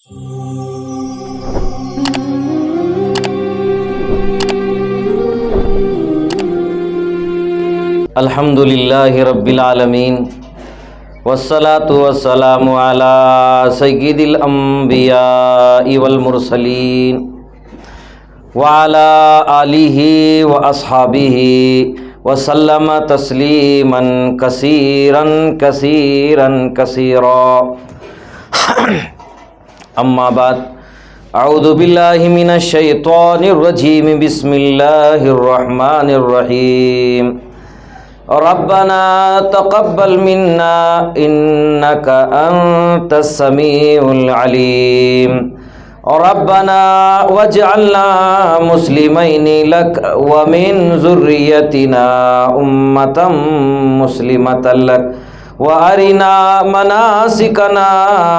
الحمد للہ رب العالمین والصلاة والسلام علی سید الانبیاء والمرسلین وعلی آلہ واصحابہ وسلم تسلیما کثیرا کثیرا کثیرا اما بعد اعوذ باللہ من الشیطان الرجیم بسم اللہ الرحمن الرحیم ربنا تقبل منا انك انت السميع العليم ربنا واجعلنا مسلمين لك ومن ذريتنا امة مسلمة لك وارنا مناسكنا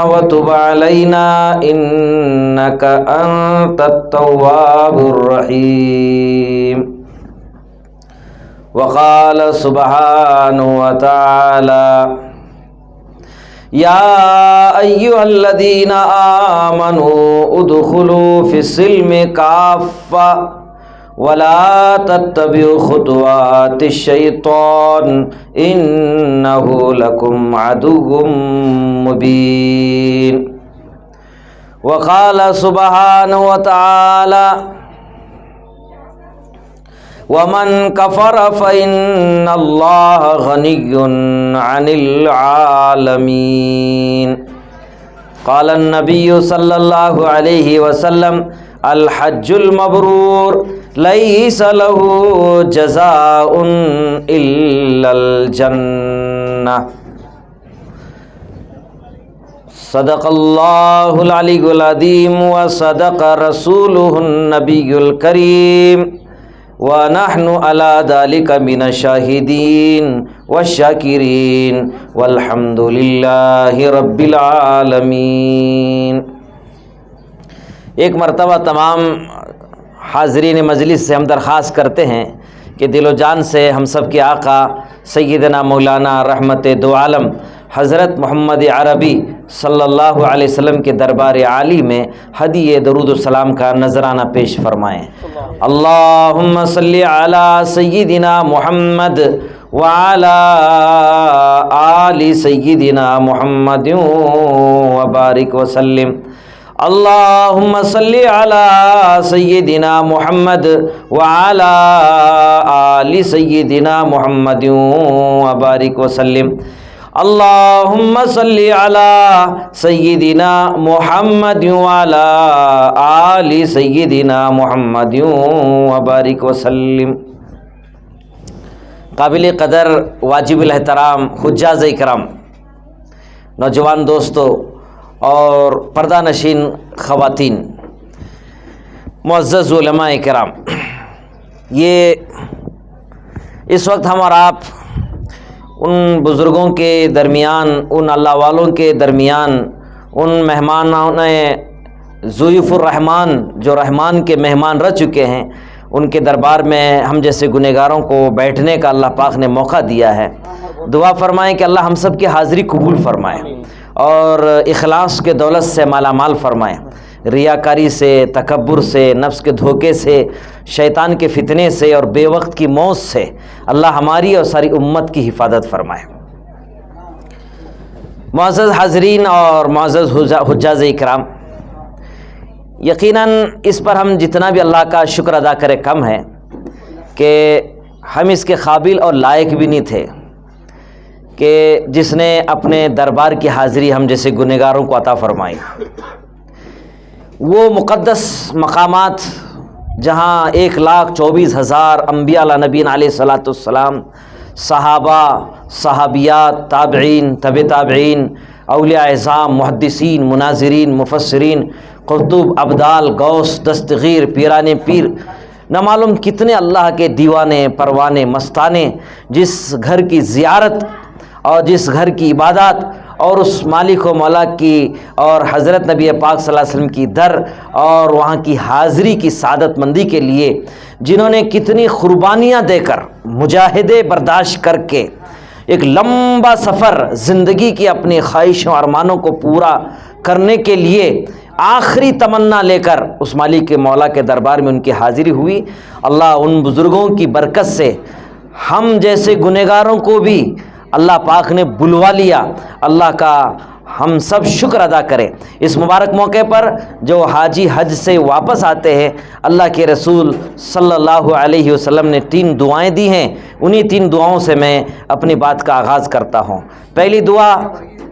وتب علينا انك انت التواب الرحيم وقال سبحانه وتعالى يا أيها الذين آمنوا ادخلوا في السلم كافة ولا تتبعوا خطوات الشيطان إنه لكم عدو مبين وقال سبحانه وتعالى ومن كفر فإن الله غني عن العالمين قال النبي صلى الله عليه وسلم الحج المبرور ليس له جزاء إلا الجنة صدق الله العلي العظيم وصدق رسوله النبي الكريم وَنَحْنُ عَلَى ذَلِكَ مِنَ الشَّاهِدِينَ وَالشَّاكِرِينَ وَالْحَمْدُ لِلَّهِ رَبِّ الْعَالَمِينَ۔ ایک مرتبہ تمام حاضرین مجلس سے ہم درخواست کرتے ہیں کہ دل و جان سے ہم سب کے آقا سیدنا مولانا رحمت دو عالم حضرت محمد عربی صلی اللہ علیہ وسلم کے دربار عالی میں ہدیہ درود و سلام کا نذرانہ پیش فرمائیں۔ اللہم صلی علی سیدنا محمد وعلی آل سیدنا محمد وبارک وسلم۔ اللہم صلی علی سیدنا محمد وعلی آل سیدنا محمد وبارک وسلم۔ اللہم صلی علی سیدنا محمد وعلی آل سیدنا محمد وبارک وسلم۔ قابل قدر واجب الاحترام حجاز اکرام، نوجوان دوستو اور پردہ نشین خواتین، معزز علماء کرام، یہ اس وقت ہم اور آپ ان بزرگوں کے درمیان، ان اللہ والوں کے درمیان، ان مہمانوں ضیوف الرحمان جو رحمان کے مہمان رہ چکے ہیں، ان کے دربار میں ہم جیسے گنہگاروں کو بیٹھنے کا اللہ پاک نے موقع دیا ہے۔ دعا فرمائیں کہ اللہ ہم سب کی حاضری قبول فرمائے اور اخلاص کے دولت سے مالا مال فرمائے، ریاکاری سے، تکبر سے، نفس کے دھوکے سے، شیطان کے فتنے سے اور بے وقت کی موت سے اللہ ہماری اور ساری امت کی حفاظت فرمائے۔ معزز حاضرین اور معزز حجاز اکرام، یقیناً اس پر ہم جتنا بھی اللہ کا شکر ادا کرے کم ہے کہ ہم اس کے قابل اور لائق بھی نہیں تھے کہ جس نے اپنے دربار کی حاضری ہم جیسے گنہگاروں کو عطا فرمائی۔ وہ مقدس مقامات جہاں 1,24,000 انبیاء علیہ نبینا علیہ الصلاۃ والسلام، صحابہ، صحابیات، تابعین، تبع تابعین، اولیاء اعظام، محدثین، مناظرین، مفسرین، قطب، ابدال، غوث، دستگیر، پیران پیر، نہ معلوم کتنے اللہ کے دیوانے، پروانے، مستانے جس گھر کی زیارت اور جس گھر کی عبادات اور اس مالک و مولا کی اور حضرت نبی پاک صلی اللہ علیہ وسلم کی در اور وہاں کی حاضری کی سعادت مندی کے لیے جنہوں نے کتنی قربانیاں دے کر، مجاہدے برداشت کر کے ایک لمبا سفر زندگی کی اپنی خواہشوں اور ارمانوں کو پورا کرنے کے لیے آخری تمنا لے کر اس مالک کے مولا کے دربار میں ان کی حاضری ہوئی۔ اللہ ان بزرگوں کی برکت سے ہم جیسے گنہگاروں کو بھی اللہ پاک نے بلوا لیا۔ اللہ کا ہم سب شکر ادا کریں۔ اس مبارک موقع پر جو حاجی حج سے واپس آتے ہیں، اللہ کے رسول صلی اللہ علیہ وسلم نے 3 دعائیں دی ہیں، انہی 3 دعاؤں سے میں اپنی بات کا آغاز کرتا ہوں۔ پہلی دعا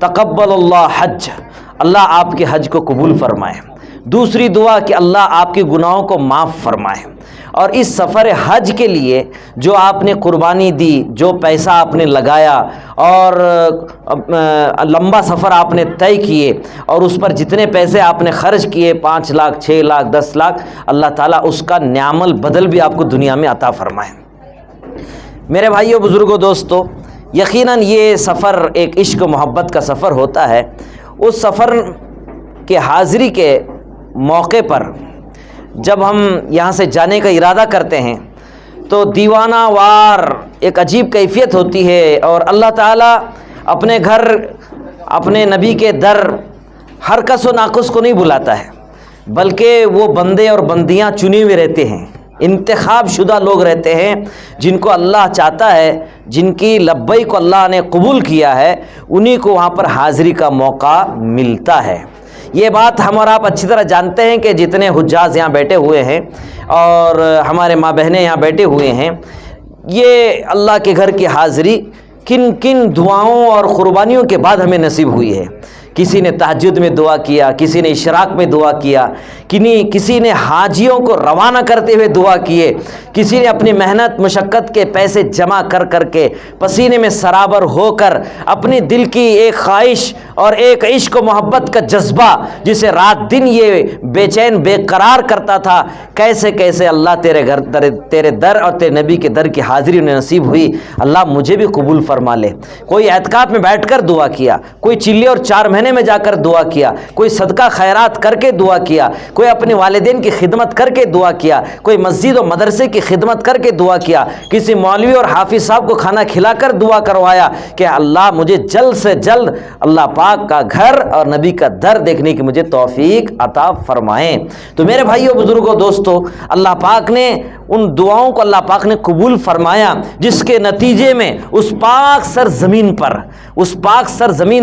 تقبل اللہ حج، اللہ آپ کے حج کو قبول فرمائے۔ دوسری دعا کہ اللہ آپ کے گناہوں کو معاف فرمائے۔ اور اس سفر حج کے لیے جو آپ نے قربانی دی، جو پیسہ آپ نے لگایا اور لمبا سفر آپ نے طے کیے اور اس پر جتنے پیسے آپ نے خرچ کیے 5 لاکھ 6 لاکھ 10 لاکھ، اللہ تعالیٰ اس کا نعم البدل بھی آپ کو دنیا میں عطا فرمائے۔ میرے بھائیوں، بزرگوں، دوستو، یقیناً یہ سفر ایک عشق و محبت کا سفر ہوتا ہے۔ اس سفر کے حاضری کے موقع پر جب ہم یہاں سے جانے کا ارادہ کرتے ہیں تو دیوانہ وار ایک عجیب کیفیت ہوتی ہے، اور اللہ تعالیٰ اپنے گھر، اپنے نبی کے در ہر کس و ناقص کو نہیں بلاتا ہے، بلکہ وہ بندے اور بندیاں چنے ہوئے رہتے ہیں، انتخاب شدہ لوگ رہتے ہیں، جن کو اللہ چاہتا ہے، جن کی لبیک کو اللہ نے قبول کیا ہے، انہی کو وہاں پر حاضری کا موقع ملتا ہے۔ یہ بات ہم اور آپ اچھی طرح جانتے ہیں کہ جتنے حجاج یہاں بیٹھے ہوئے ہیں اور ہمارے ماں بہنیں یہاں بیٹھے ہوئے ہیں، یہ اللہ کے گھر کی حاضری کن کن دعاؤں اور قربانیوں کے بعد ہمیں نصیب ہوئی ہے۔ کسی نے تہجد میں دعا کیا، کسی نے اشراق میں دعا کیا، کسی نے حاجیوں کو روانہ کرتے ہوئے دعا کیے، کسی نے اپنی محنت مشقت کے پیسے جمع کر کر کے پسینے میں سرابر ہو کر اپنی دل کی ایک خواہش اور ایک عشق و محبت کا جذبہ جسے رات دن یہ بے چین بے قرار کرتا تھا، کیسے کیسے اللہ تیرے در اور تیرے نبی کے در کی حاضری انہیں نصیب ہوئی۔ اللہ مجھے بھی قبول فرما لے۔ کوئی اعتکاف میں بیٹھ کر دعا کیا، کوئی چلے اور 4 مہینے میں جا کر دعا کیا، کوئی صدقہ خیرات کر کے دعا کیا، کوئی اپنے والدین کی خدمت کر کے دعا کیا، کوئی مسجد و مدرسے کی خدمت کر کے دعا کیا، کسی مولوی اور حافظ صاحب کو کھانا کھلا کر دعا کروایا کہ اللہ مجھے جلد سے جلد اللہ پاک کا گھر اور نبی کا در دیکھنے کی مجھے توفیق عطا فرمائیں۔ تو میرے بھائیوں، بزرگوں، دوستو، اللہ پاک نے ان دعاؤں کو اللہ پاک نے قبول فرمایا، جس کے نتیجے میں اس پاک سرزمین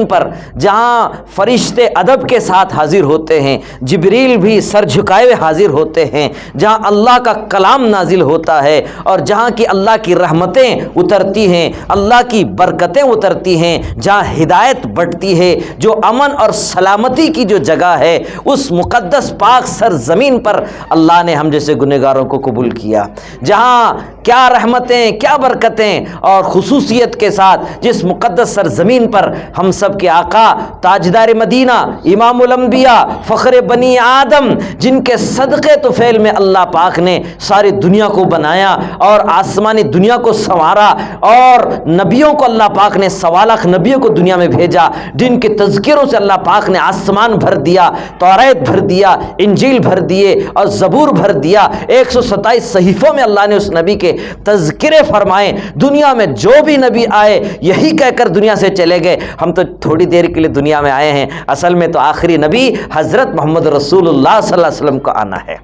پر جہاں فرشتے ادب کے ساتھ حاضر ہوتے ہیں، جبریل بھی سر جھکائے ہوئے حاضر ہوتے ہیں، جہاں اللہ کا کلام نازل ہوتا ہے اور جہاں کی اللہ کی رحمتیں اترتی ہیں، اللہ کی برکتیں اترتی ہیں، جہاں ہدایت بڑھتی ہے، جو امن اور سلامتی کی جو جگہ ہے، اس مقدس پاک سرزمین پر اللہ نے ہم جیسے گنہگاروں کو قبول کیا، جہاں کیا رحمتیں، کیا برکتیں، اور خصوصیت کے ساتھ جس مقدس سرزمین پر ہم سب کے آقا تاجدار مدینہ، امام الانبیاء، فخر بنی آدم، جن کے صدقے طفیل میں اللہ پاک نے ساری دنیا کو بنایا اور آسمانی دنیا کو سنوارا، اور نبیوں کو اللہ پاک نے 1.25 لاکھ نبیوں کو دنیا میں بھیجا، جن کے تذکروں سے اللہ پاک نے آسمان بھر دیا، توریت بھر دیا، انجیل بھر دیے اور زبور بھر دیا، 127 صحیفوں میں اللہ نے اس نبی کے تذکرے فرمائے۔ دنیا میں جو بھی نبی آئے یہی کہہ کر دنیا سے چلے گئے، ہم تو تھوڑی دیر کے لیے دنیا میں آئے ہیں، اصل میں تو آخری نبی حضرت محمد رسول اللہ صلی اللہ علیہ وسلم کا آنا ہے۔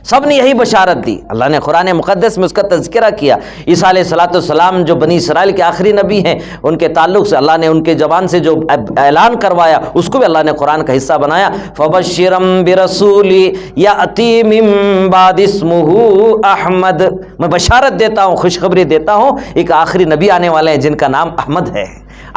سب نے یہی بشارت دی، اللہ نے قرآن مقدس میں اس کا تذکرہ کیا۔ عیسیٰ علیہ السلام جو بنی اسرائیل کے آخری نبی ہیں، ان کے تعلق سے اللہ نے ان کے زبان سے جو اعلان کروایا اس کو بھی اللہ نے قرآن کا حصہ بنایا۔ فَبَشِّرًا بِرَسُولٍ يَأْتِي مِن بَعْدِ اسْمُهُ احمد، میں بشارت دیتا ہوں، خوشخبری دیتا ہوں، ایک آخری نبی آنے والے ہیں جن کا نام احمد ہے۔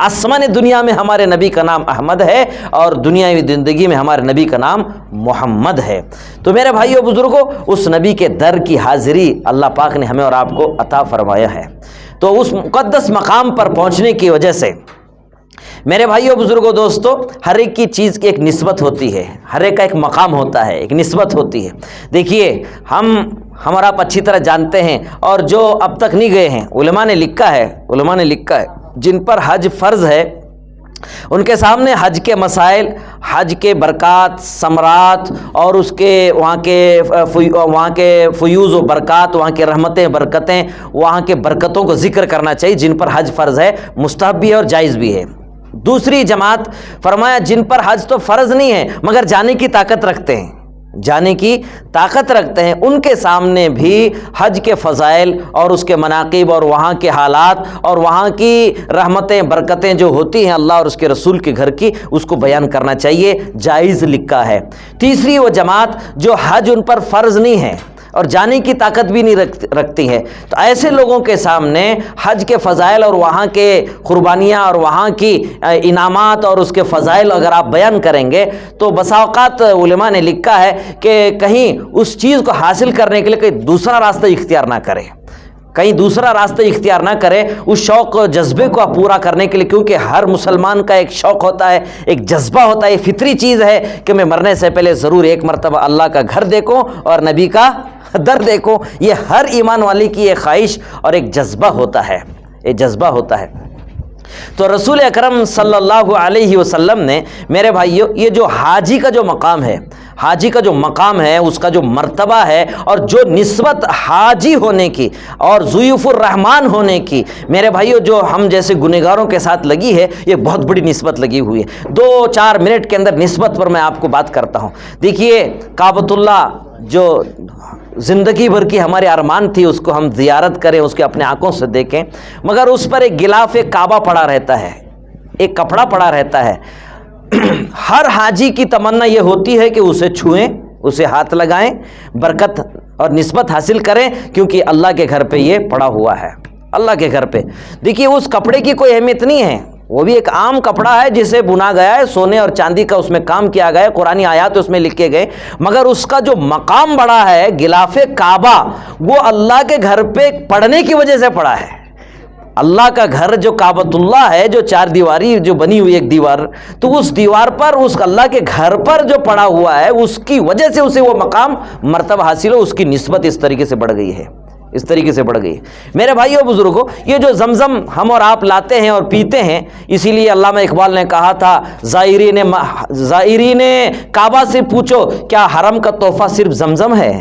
آسمانی دنیا میں ہمارے نبی کا نام احمد ہے اور دنیاوی زندگی میں ہمارے نبی کا نام محمد ہے۔ تو میرے بھائیوں، بزرگوں، اس نبی کے در کی حاضری اللہ پاک نے ہمیں اور آپ کو عطا فرمایا ہے۔ تو اس مقدس مقام پر پہنچنے کی وجہ سے میرے بھائیوں، بزرگوں، دوستو، ہر ایک کی چیز کی ایک نسبت ہوتی ہے، ہر ایک کا ایک مقام ہوتا ہے، ایک نسبت ہوتی ہے۔ دیکھیے، ہم اور آپ اچھی طرح جانتے ہیں، اور جو اب تک نہیں گئے ہیں، علماء نے لکھا ہے جن پر حج فرض ہے، ان کے سامنے حج کے مسائل، حج کے برکات، ثمرات، اور اس کے وہاں کے فیوز و برکات، وہاں کے رحمتیں، برکتیں، وہاں کے برکتوں کو ذکر کرنا چاہیے جن پر حج فرض ہے، مستحب بھی ہے اور جائز بھی ہے۔ دوسری جماعت فرمایا جن پر حج تو فرض نہیں ہے مگر جانے کی طاقت رکھتے ہیں، جانے کی طاقت رکھتے ہیں، ان کے سامنے بھی حج کے فضائل اور اس کے مناقب اور وہاں کے حالات اور وہاں کی رحمتیں برکتیں جو ہوتی ہیں اللہ اور اس کے رسول کے گھر کی، اس کو بیان کرنا چاہیے، جائز لکھا ہے۔ تیسری وہ جماعت جو حج ان پر فرض نہیں ہے اور جانے کی طاقت بھی نہیں رکھتی ہے، تو ایسے لوگوں کے سامنے حج کے فضائل اور وہاں کے قربانیاں اور وہاں کی انعامات اور اس کے فضائل اگر آپ بیان کریں گے تو بسا اوقات علماء نے لکھا ہے کہ کہیں اس چیز کو حاصل کرنے کے لیے کوئی دوسرا راستہ اختیار نہ کرے، کہیں دوسرا راستہ اختیار نہ کرے اس شوق جذبے کو پورا کرنے کے لیے، کیونکہ ہر مسلمان کا ایک شوق ہوتا ہے، ایک جذبہ ہوتا ہے، یہ فطری چیز ہے کہ میں مرنے سے پہلے ضرور ایک مرتبہ اللہ کا گھر دیکھوں اور نبی کا در دیکھو، یہ ہر ایمان والی کی ایک خواہش اور ایک جذبہ ہوتا ہے، ایک جذبہ ہوتا ہے۔ تو رسول اکرم صلی اللہ علیہ وسلم نے میرے بھائیو یہ جو حاجی کا جو مقام ہے، حاجی کا جو مقام ہے، اس کا جو مرتبہ ہے اور جو نسبت حاجی ہونے کی اور ضیوف الرحمن ہونے کی میرے بھائیو جو ہم جیسے گنہگاروں کے ساتھ لگی ہے، یہ بہت بڑی نسبت لگی ہوئی ہے۔ 2-4 منٹ کے اندر نسبت پر میں آپ کو بات کرتا ہوں۔ دیکھیے کعبۃ اللہ جو زندگی بھر کی ہمارے ارمان تھی اس کو ہم زیارت کریں، اس کے اپنے آنکھوں سے دیکھیں، مگر اس پر ایک غلاف کعبہ پڑا رہتا ہے، ایک کپڑا پڑا رہتا ہے۔ ہر حاجی کی تمنا یہ ہوتی ہے کہ اسے چھوئیں، اسے ہاتھ لگائیں، برکت اور نسبت حاصل کریں، کیونکہ اللہ کے گھر پہ یہ پڑا ہوا ہے، اللہ کے گھر پہ۔ دیکھیے اس کپڑے کی کوئی اہمیت نہیں ہے، وہ بھی ایک عام کپڑا ہے جسے بنا گیا ہے، سونے اور چاندی کا اس میں کام کیا گیا ہے، قرآنی آیات اس میں لکھے گئے، مگر اس کا جو مقام بڑا ہے غلاف کعبہ، وہ اللہ کے گھر پہ پڑھنے کی وجہ سے پڑا ہے۔ اللہ کا گھر جو کعبۃ اللہ ہے، جو 4 دیواری جو بنی ہوئی ایک دیوار، تو اس دیوار پر اس اللہ کے گھر پر جو پڑا ہوا ہے، اس کی وجہ سے اسے وہ مقام مرتبہ حاصل ہو، اس کی نسبت اس طریقے سے بڑھ گئی ہے، اس طریقے سے بڑھ گئی۔ میرے بھائیو بزرگوں، یہ جو زمزم ہم اور آپ لاتے ہیں اور پیتے ہیں، اسی لیے علامہ اقبال نے کہا تھا زائرین کعبہ سے پوچھو کیا حرم کا تحفہ صرف زمزم ہے؟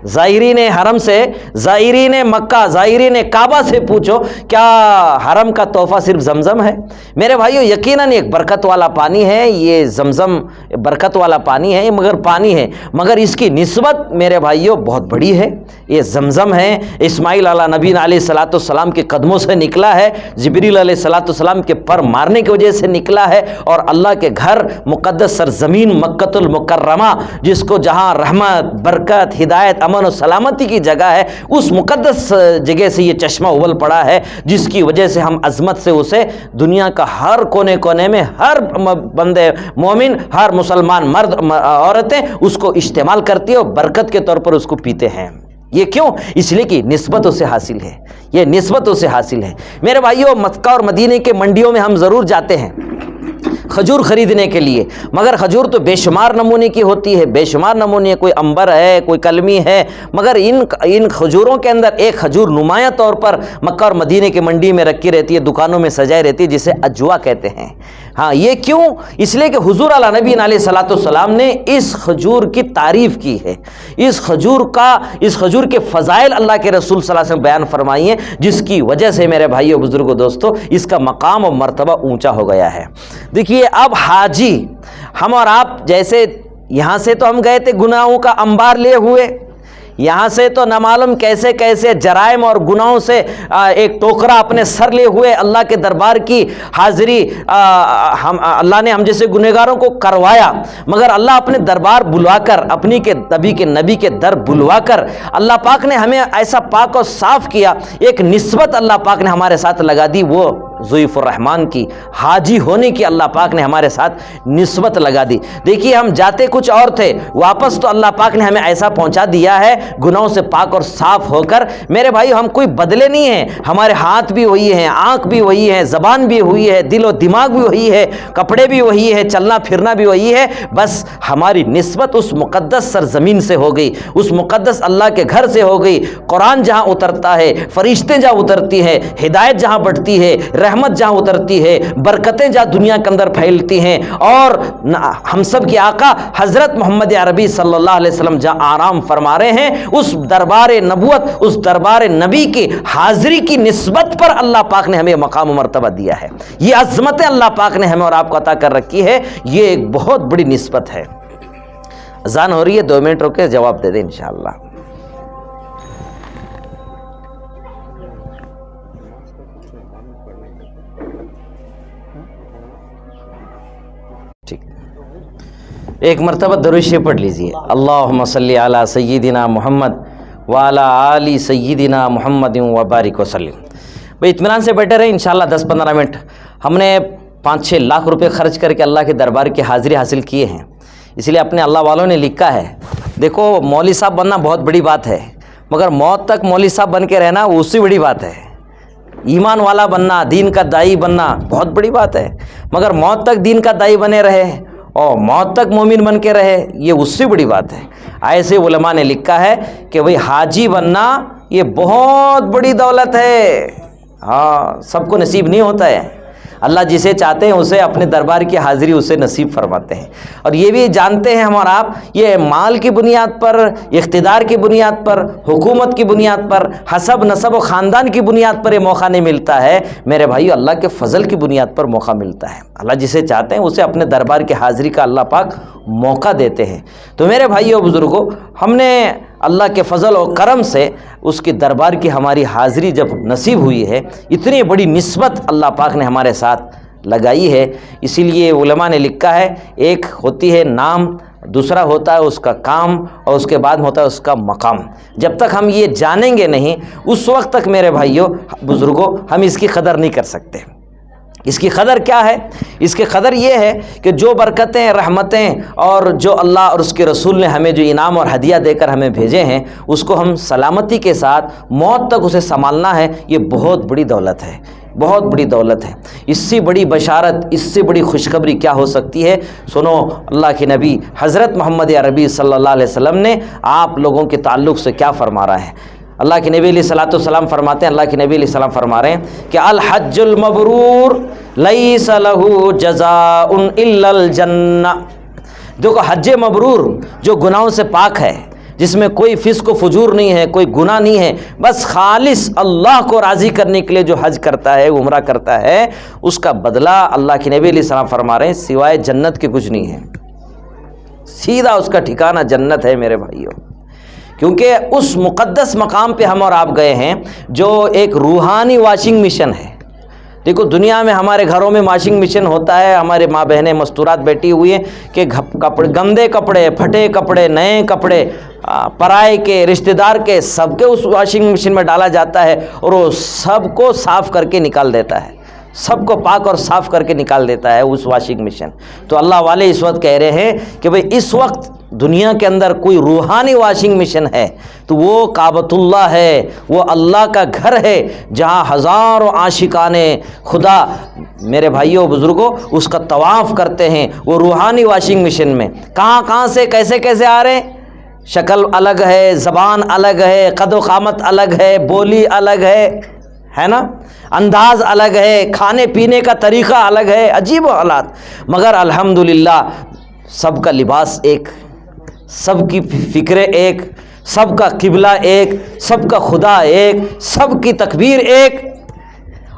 زائرین حرم سے، زائرین مکہ، زائرین کعبہ سے پوچھو کیا حرم کا تحفہ صرف زمزم ہے؟ میرے بھائیو یقیناً ایک برکت والا پانی ہے، یہ زمزم برکت والا پانی ہے، مگر پانی ہے، مگر اس کی نسبت میرے بھائیو بہت بڑی ہے۔ یہ زمزم ہے، اسماعیل علیہ نبی علیہ الصلوۃ والسلام کے قدموں سے نکلا ہے، جبریل علیہ الصلوۃ والسلام کے پر مارنے کی وجہ سے نکلا ہے، اور اللہ کے گھر مقدس سرزمین مکۃ المکرمہ، جس کو جہاں رحمت، برکت، ہدایت، امن و سلامتی کی جگہ ہے، اس مقدس جگہ سے یہ چشمہ ابل پڑا ہے، جس کی وجہ سے ہم عظمت سے اسے دنیا کا ہر کونے کونے میں ہر بندے مومن، ہر مسلمان مرد عورتیں اس کو استعمال کرتی ہے اور برکت کے طور پر اس کو پیتے ہیں۔ یہ کیوں؟ اس لیے کہ نسبت اسے حاصل ہے، یہ نسبت اسے حاصل ہے۔ میرے بھائیو مکہ اور مدینے کے منڈیوں میں ہم ضرور جاتے ہیں کھجور خریدنے کے لیے، مگر کھجور تو بے شمار نمونے کی ہوتی ہے، بے شمار نمونے، کوئی امبر ہے، کوئی کلمی ہے، مگر ان کھجوروں کے اندر ایک کھجور نمایاں طور پر مکہ اور مدینے کے منڈی میں رکھی رہتی ہے، دکانوں میں سجائی رہتی ہے، جسے اجوا کہتے ہیں۔ ہاں یہ کیوں؟ اس لیے کہ حضور علیہ نبی علیہ الصلوۃ والسلام نے اس کھجور کی تعریف کی ہے، اس کھجور کے فضائل اللہ کے رسول صلی اللہ علیہ وسلم بیان فرمائی ہیں، جس کی وجہ سے میرے بھائیو بزرگوں دوستو اس کا مقام و مرتبہ اونچا ہو گیا ہے۔ دیکھیے اب حاجی ہم اور آپ جیسے یہاں سے تو ہم گئے تھے گناہوں کا انبار لیے ہوئے، یہاں سے تو نہ معلوم کیسے کیسے جرائم اور گناہوں سے ایک ٹوکرا اپنے سر لے ہوئے اللہ کے دربار کی حاضری اللہ نے ہم جیسے گنہگاروں کو کروایا، مگر اللہ اپنے دربار بلوا کر، اپنی کے نبی کے در بلوا کر اللہ پاک نے ہمیں ایسا پاک اور صاف کیا، ایک نسبت اللہ پاک نے ہمارے ساتھ لگا دی، وہ ضیوف الرحمن کی، حاجی ہونے کی اللہ پاک نے ہمارے ساتھ نسبت لگا دی۔ دیکھیے ہم جاتے کچھ اور تھے، واپس تو اللہ پاک نے ہمیں ایسا پہنچا دیا ہے گناہوں سے پاک اور صاف ہو کر۔ میرے بھائی ہم کوئی بدلے نہیں ہیں، ہمارے ہاتھ بھی وہی ہیں، آنکھ بھی وہی ہے، زبان بھی وہی ہے، دل و دماغ بھی وہی ہے، کپڑے بھی وہی ہے، چلنا پھرنا بھی وہی ہے، بس ہماری نسبت اس مقدس سرزمین سے ہو گئی، اس مقدس اللہ کے گھر سے ہو گئی۔ قرآن جہاں اترتا ہے، فرشتے جہاں اترتی ہے، ہدایت جہاں بڑھتی ہے، رحمت جہاں اترتی ہے، برکتیں جہاں دنیا کے اندر پھیلتی ہیں، اور ہم سب کے آقا حضرت محمد عربی صلی اللہ علیہ وسلم جہاں آرام فرما رہے ہیں، اس دربار نبوت، اس دربار نبی کی حاضری کی نسبت پر اللہ پاک نے ہمیں مقام و مرتبہ دیا ہے۔ یہ عظمتیں اللہ پاک نے ہمیں اور آپ کو عطا کر رکھی ہے، یہ ایک بہت بڑی نسبت ہے۔ اذان ہو رہی ہے، 2 منٹ رکے، جواب دے دیں انشاءاللہ۔ ٹھیک، ایک مرتبہ درود شریف پڑھ لیجئے، اللہم صلی علی سیدنا محمد وعلی آل سیدنا محمد وبارک وسلم۔ بھئی اطمینان سے بیٹھے رہے، انشاءاللہ 10-15 منٹ ہم نے 5-6 لاکھ روپے خرچ کر کے اللہ کے دربار کی حاضری حاصل کیے ہیں، اس لیے اپنے اللہ والوں نے لکھا ہے، دیکھو مولوی صاحب بننا بہت بڑی بات ہے، مگر موت تک مولوی صاحب بن کے رہنا وہ اس سے بڑی بات ہے۔ ایمان والا بننا، دین کا داعی بننا بہت بڑی بات ہے، مگر موت تک دین کا داعی بنے رہے اور موت تک مومن بن کے رہے، یہ اس سے بڑی بات ہے۔ ایسے علماء نے لکھا ہے کہ بھئی حاجی بننا یہ بہت بڑی دولت ہے، ہاں سب کو نصیب نہیں ہوتا ہے، اللہ جسے چاہتے ہیں اسے اپنے دربار کی حاضری اسے نصیب فرماتے ہیں۔ اور یہ بھی جانتے ہیں ہم اور آپ، یہ مال کی بنیاد پر، اقتدار کی بنیاد پر، حکومت کی بنیاد پر، حسب نسب و خاندان کی بنیاد پر یہ موقع نہیں ملتا ہے میرے بھائی، اللہ کے فضل کی بنیاد پر موقع ملتا ہے۔ اللہ جسے چاہتے ہیں اسے اپنے دربار کی حاضری کا اللہ پاک موقع دیتے ہیں۔ تو میرے بھائیو بزرگوں، ہم نے اللہ کے فضل و کرم سے اس کے دربار کی ہماری حاضری جب نصیب ہوئی ہے، اتنی بڑی نسبت اللہ پاک نے ہمارے ساتھ لگائی ہے، اسی لیے علماء نے لکھا ہے، ایک ہوتی ہے نام، دوسرا ہوتا ہے اس کا کام، اور اس کے بعد ہوتا ہے اس کا مقام۔ جب تک ہم یہ جانیں گے نہیں، اس وقت تک میرے بھائیو بزرگوں ہم اس کی قدر نہیں کر سکتے۔ اس کی قدر کیا ہے؟ اس کی قدر یہ ہے کہ جو برکتیں، رحمتیں اور جو اللہ اور اس کے رسول نے ہمیں جو انعام اور ہدیہ دے کر ہمیں بھیجے ہیں، اس کو ہم سلامتی کے ساتھ موت تک اسے سنبھالنا ہے، یہ بہت بڑی دولت ہے، بہت بڑی دولت ہے۔ اس سے بڑی بشارت، اس سے بڑی خوشخبری کیا ہو سکتی ہے؟ سنو، اللہ کے نبی حضرت محمد عربی صلی اللہ علیہ وسلم نے آپ لوگوں کے تعلق سے کیا فرما رہا ہے۔ اللہ کے نبی علیہ الصلوۃ والسلام فرماتے ہیں، اللہ کے نبی علیہ السلام فرما رہے ہیں کہ الحج المبرور لیس لہ جزاء الا الجنہ۔ دیکھو حج مبرور جو گناہوں سے پاک ہے، جس میں کوئی فسق و فجور نہیں ہے، کوئی گناہ نہیں ہے، بس خالص اللہ کو راضی کرنے کے لیے جو حج کرتا ہے، عمرہ کرتا ہے، اس کا بدلہ اللہ کے نبی علیہ السلام فرما رہے ہیں سوائے جنت کے کچھ نہیں ہے، سیدھا اس کا ٹھکانہ جنت ہے میرے بھائیوں۔ کیونکہ اس مقدس مقام پہ ہم اور آپ گئے ہیں جو ایک روحانی واشنگ مشین ہے۔ دیکھو دنیا میں ہمارے گھروں میں واشنگ مشین ہوتا ہے، ہمارے ماں بہنیں مستورات بیٹھی ہوئی ہیں کہ کپڑے، گندے کپڑے، پھٹے کپڑے، نئے کپڑے، پرائے کے، رشتہ دار کے، سب کے اس واشنگ مشین میں ڈالا جاتا ہے اور وہ سب کو صاف کر کے نکال دیتا ہے، سب کو پاک اور صاف کر کے نکال دیتا ہے اس واشنگ مشین۔ تو اللہ والے اس وقت کہہ رہے ہیں کہ بھئی اس وقت دنیا کے اندر کوئی روحانی واشنگ مشین ہے تو وہ کعبۃ اللہ ہے، وہ اللہ کا گھر ہے جہاں ہزاروں عاشقان خدا میرے بھائیوں بزرگوں اس کا طواف کرتے ہیں۔ وہ روحانی واشنگ مشین میں کہاں سے کیسے کیسے آ رہے ہیں، شکل الگ ہے، زبان الگ ہے، قد و قامت الگ ہے، بولی الگ ہے نا، انداز الگ ہے، کھانے پینے کا طریقہ الگ ہے، عجیب و حالات، مگر الحمدللہ سب کا لباس ایک، سب کی فکریں ایک، سب کا قبلہ ایک، سب کا خدا ایک، سب کی تکبیر ایک،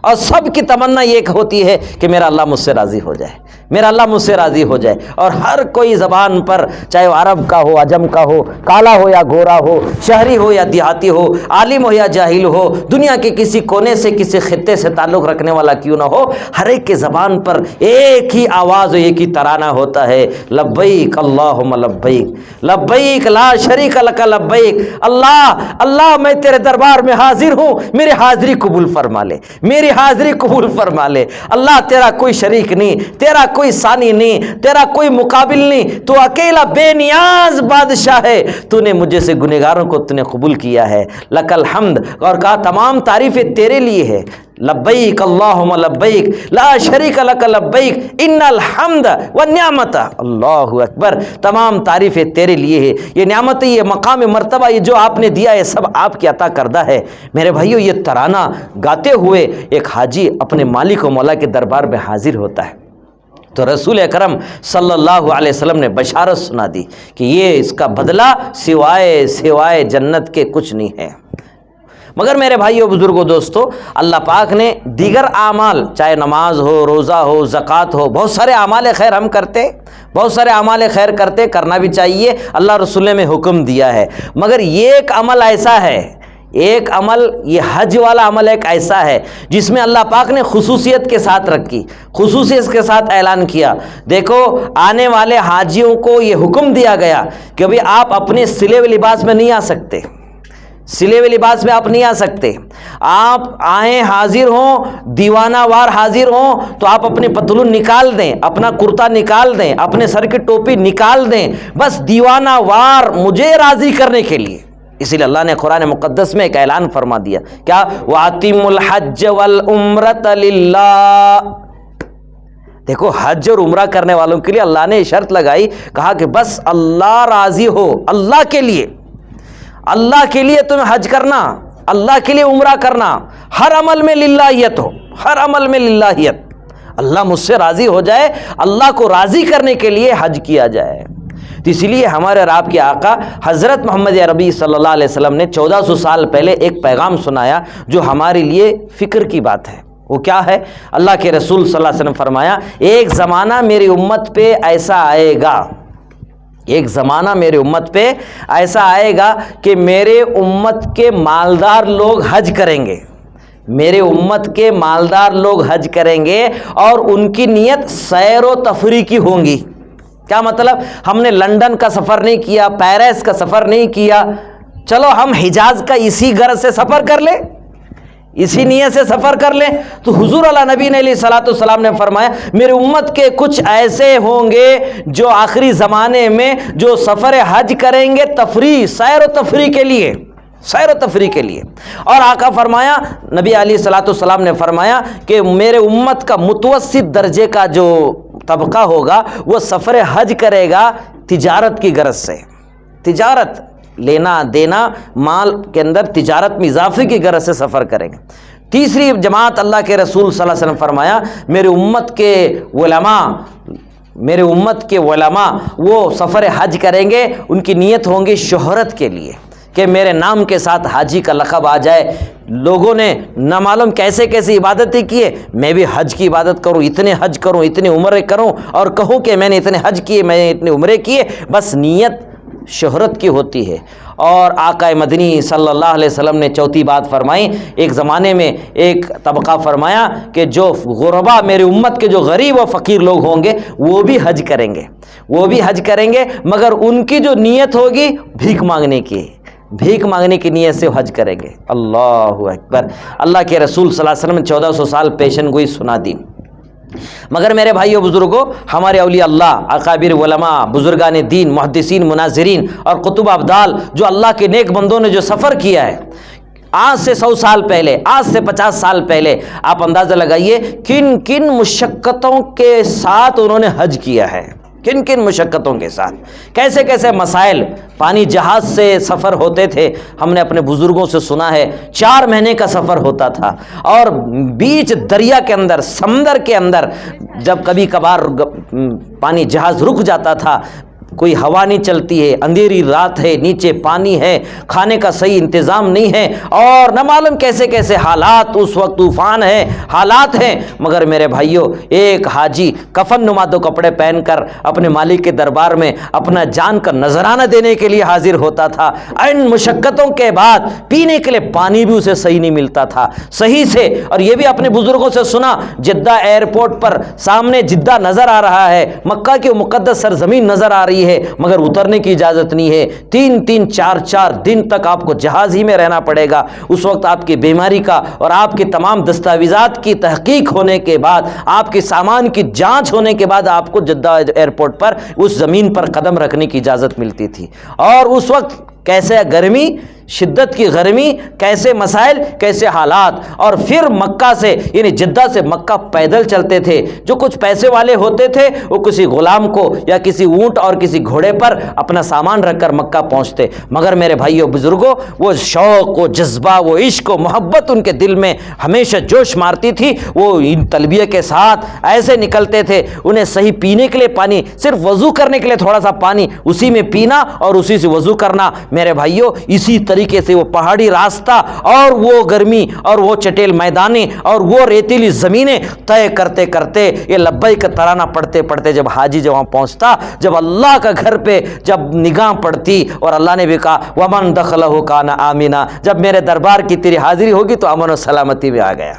اور سب کی تمنا ایک ہوتی ہے کہ میرا اللہ مجھ سے راضی ہو جائے، میرا اللہ مجھ سے راضی ہو جائے۔ اور ہر کوئی زبان پر، چاہے وہ عرب کا ہو، عجم کا ہو، کالا ہو یا گورا ہو، شہری ہو یا دیہاتی ہو، عالم ہو یا جاہل ہو، دنیا کے کسی کونے سے، کسی خطے سے تعلق رکھنے والا کیوں نہ ہو، ہر ایک کے زبان پر ایک ہی آواز و ایک ہی ترانہ ہوتا ہے، لبیک اللہم لبیک، لبیک لا شریک لک لبیک، اللہ اللہ میں تیرے دربار میں حاضر ہوں، میری حاضری قبول فرما لے، میری حاضری قبول فرما لے۔ اللہ تیرا کوئی شریک نہیں، تیرا کوئی ثانی نہیں، تیرا کوئی مقابل نہیں، تو اکیلا بے نیاز بادشاہ ہے، تو نے مجھے سے گنہگاروں کو تو نے قبول کیا ہے، لک الحمد، اور کہا تمام تعریفیں تیرے لیے ہے، لبیک اللہم لبیک لا شریک لک لبیک ان الحمد والنعمت، اللہ اکبر، تمام تعریفیں تیرے لیے ہے، یہ نعمتیں، یہ مقام مرتبہ، یہ جو آپ نے دیا ہے سب آپ کی عطا کردہ ہے۔ میرے بھائیو، یہ ترانہ گاتے ہوئے ایک حاجی اپنے مالک و مولا کے دربار میں حاضر ہوتا ہے، تو رسول اکرم صلی اللہ علیہ وسلم نے بشارت سنا دی کہ یہ اس کا بدلہ سوائے جنت کے کچھ نہیں ہے۔ مگر میرے بھائیو، بزرگوں، دوستو، اللہ پاک نے دیگر اعمال، چاہے نماز ہو، روزہ ہو، زکوٰۃ ہو، بہت سارے اعمال خیر ہم کرتے، بہت سارے اعمال خیر کرتے، کرنا بھی چاہیے، اللہ رسول نے ہمیں حکم دیا ہے، مگر یہ ایک عمل ایسا ہے، ایک عمل، یہ حج والا عمل ایک ایسا ہے جس میں اللہ پاک نے خصوصیت کے ساتھ رکھی، خصوصیت کے ساتھ اعلان کیا۔ دیکھو، آنے والے حاجیوں کو یہ حکم دیا گیا کہ ابھی آپ اپنے سلے ہوئے لباس میں نہیں آ سکتے، سلے ہوئے لباس میں آپ نہیں آ سکتے، آپ آئیں حاضر ہوں، دیوانہ وار حاضر ہوں تو آپ اپنے پتلون نکال دیں، اپنا کرتا نکال دیں، اپنے سر کی ٹوپی نکال دیں، بس دیوانہ وار مجھے راضی کرنے کے لیے۔ اسی لیے اللہ نے قرآن مقدس میں ایک اعلان فرما دیا، کیا؟ وَأَتِمُّ الْحَجَّ وَالْعُمْرَةَ لِلَّهِ۔ دیکھو، حج اور عمرہ کرنے والوں کے لیے اللہ نے شرط لگائی، کہا کہ بس اللہ راضی ہو، اللہ کے لیے، اللہ کے لیے تمہیں حج کرنا، اللہ کے لیے عمرہ کرنا، ہر عمل میں للہیت ہو، ہر عمل میں للہیت، اللہ مجھ سے راضی ہو جائے، اللہ کو راضی کرنے کے لیے حج کیا جائے۔ تو اسی لیے ہمارے اور آپ کے آقا حضرت محمد عربی صلی اللہ علیہ وسلم نے 1400 سال پہلے ایک پیغام سنایا جو ہمارے لیے فکر کی بات ہے۔ وہ کیا ہے؟ اللہ کے رسول صلی اللہ علیہ وسلم فرمایا، ایک زمانہ میری امت پہ ایسا آئے گا، ایک زمانہ میرے امت پہ ایسا آئے گا کہ میرے امت کے مالدار لوگ حج کریں گے، میرے امت کے مالدار لوگ حج کریں گے اور ان کی نیت سیر و تفریح کی ہوں گی۔ کیا مطلب؟ ہم نے لندن کا سفر نہیں کیا، پیرس کا سفر نہیں کیا، چلو ہم حجاز کا اسی غرض سے سفر کر لیں، اسی نیت سے سفر کر لیں۔ تو حضور علیہ نبی علیہ الصلوۃ والسلام نے فرمایا، میرے امت کے کچھ ایسے ہوں گے جو آخری زمانے میں جو سفر حج کریں گے تفریح، سیر و تفریح کے لیے، سیر و تفریح کے لیے۔ اور آقا فرمایا، نبی علیہ الصلوۃ والسلام نے فرمایا کہ میرے امت کا متوسط درجے کا جو طبقہ ہوگا وہ سفر حج کرے گا تجارت کی غرض سے، تجارت، لینا دینا، مال کے اندر تجارت میں اضافے کی غرض سے سفر کریں گے۔ تیسری جماعت، اللہ کے رسول صلی اللہ علیہ وسلم فرمایا، میرے امت کے علماء، میرے امت کے علماء وہ سفر حج کریں گے، ان کی نیت ہوں گی شہرت کے لیے، کہ میرے نام کے ساتھ حاجی کا لقب آ جائے، لوگوں نے نہ معلوم کیسے کیسے عبادتیں کیے، میں بھی حج کی عبادت کروں، اتنے حج کروں، اتنے عمرے کروں، اور کہوں کہ میں نے اتنے حج کیے، میں نے اتنے عمرے کیے، بس نیت شہرت کی ہوتی ہے۔ اور آقا مدنی صلی اللہ علیہ وسلم نے چوتھی بات فرمائی، ایک زمانے میں ایک طبقہ فرمایا کہ جو غربا، میرے امت کے جو غریب و فقیر لوگ ہوں گے وہ بھی حج کریں گے، وہ بھی حج کریں گے، مگر ان کی جو نیت ہوگی بھیک مانگنے کی، بھیک مانگنے کی نیت سے حج کریں گے۔ اللہ اکبر! اللہ کے رسول صلی اللہ علیہ وسلم نے 1400 سال پیشن گوئی سنا دی۔ مگر میرے بھائیو بزرگوں، ہمارے اولیاء اللہ، اکابر علماء، بزرگان دین، محدثین، مناظرین اور قطب ابدال، جو اللہ کے نیک بندوں نے جو سفر کیا ہے آج سے 100 سال پہلے، آج سے 50 سال پہلے، آپ اندازہ لگائیے کن کن مشقتوں کے ساتھ انہوں نے حج کیا ہے، کن کن مشقتوں کے ساتھ، کیسے کیسے مسائل، پانی جہاز سے سفر ہوتے تھے، ہم نے اپنے بزرگوں سے سنا ہے 4 مہینے کا سفر ہوتا تھا، اور بیچ دریا کے اندر، سمندر کے اندر جب کبھی کبھار پانی جہاز رک جاتا تھا، کوئی ہوا نہیں چلتی ہے، اندھیری رات ہے، نیچے پانی ہے، کھانے کا صحیح انتظام نہیں ہے، اور نہ معلوم کیسے کیسے حالات، اس وقت طوفان ہے، حالات ہیں، مگر میرے بھائیوں ایک حاجی کفن نما 2 کپڑے پہن کر اپنے مالک کے دربار میں اپنا جان کا نذرانہ دینے کے لیے حاضر ہوتا تھا۔ ان مشقتوں کے بعد پینے کے لیے پانی بھی اسے صحیح نہیں ملتا تھا صحیح سے، اور یہ بھی اپنے بزرگوں سے سنا، جدہ ایئرپورٹ پر سامنے جدہ نظر آ رہا ہے، مکہ کی مقدس سرزمین نظر آ رہی ہے، مگر اترنے کی اجازت نہیں ہے، 3 4 دن تک آپ کو جہاز ہی میں رہنا پڑے گا۔ اس وقت آپ کی بیماری کا اور آپ کے تمام دستاویزات کی تحقیق ہونے کے بعد، آپ کے سامان کی جانچ ہونے کے بعد آپ کو جدہ ایئرپورٹ پر اس زمین پر قدم رکھنے کی اجازت ملتی تھی۔ اور اس وقت کیسے گرمی، شدت کی گرمی، کیسے مسائل، کیسے حالات. اور پھر مکہ سے یعنی جدہ سے مکہ پیدل چلتے تھے. جو کچھ پیسے والے ہوتے تھے وہ کسی غلام کو یا کسی اونٹ اور کسی گھوڑے پر اپنا سامان رکھ کر مکہ پہنچتے. مگر میرے بھائیوں بزرگوں، وہ شوق، وہ جذبہ، وہ عشق و محبت ان کے دل میں ہمیشہ جوش مارتی تھی. وہ ان تلبیہ کے ساتھ ایسے نکلتے تھے. انہیں صحیح پینے کے لیے پانی، صرف وضو کرنے کے لیے تھوڑا سا پانی، اسی میں پینا اور اسی سے وضو کرنا. میرے بھائیوں اسی طریقے سے وہ پہاڑی راستہ اور وہ گرمی اور وہ چٹیل میدانیں اور وہ ریتیلی زمینیں طے کرتے کرتے یہ لبیک کا ترانہ پڑھتے پڑھتے جب حاجی جب وہاں پہنچتا، جب اللہ کا گھر پہ جب نگاہ پڑتی، اور اللہ نے بھی کہا ومن دخلہ کان آمنا، جب میرے دربار کی تیری حاضری ہوگی تو امن و سلامتی میں آ گیا.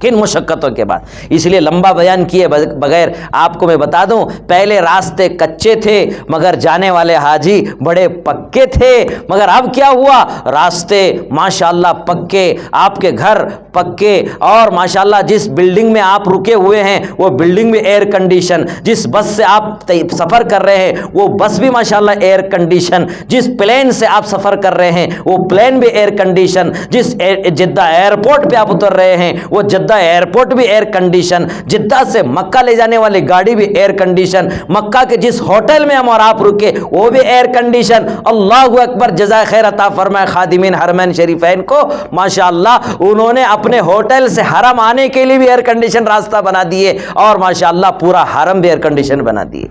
کن مشقتوں کے بعد. اس لیے لمبا بیان کیے بغیر آپ کو میں بتا دوں، پہلے راستے کچے تھے مگر جانے والے حاجی بڑے پکے تھے. مگر اب کیا ہوا؟ راستے ماشاءاللہ پکے، آپ کے گھر پکے، اور ماشاءاللہ جس بلڈنگ میں آپ رکے ہوئے ہیں وہ بلڈنگ میں ایئر کنڈیشن، جس بس سے آپ سفر کر رہے ہیں وہ بس بھی ماشاءاللہ ایئر کنڈیشن، جس پلین سے آپ سفر کر رہے ہیں وہ پلین بھی ایئر کنڈیشن، جس جدہ ایئرپورٹ پہ آپ اتر رہے ہیں وہ جدہ ایئرپورٹ بھی ایئر کنڈیشن، جدہ سے مکہ لے جانے والی گاڑی بھی ایئر کنڈیشن، مکہ کے جس ہوٹل میں ہم اور آپ رکے وہ بھی ایئر کنڈیشن. اللہ اکبر، جزائے خیر عطا فرمائے خادمین حرمین شریفین کو. ماشاءاللہ انہوں نے اپنے ہوٹل سے حرم آنے کے لیے بھی ایئر کنڈیشن راستہ بنا دیے، اور ماشاءاللہ پورا حرم بھی ایئر کنڈیشن بنا دیے،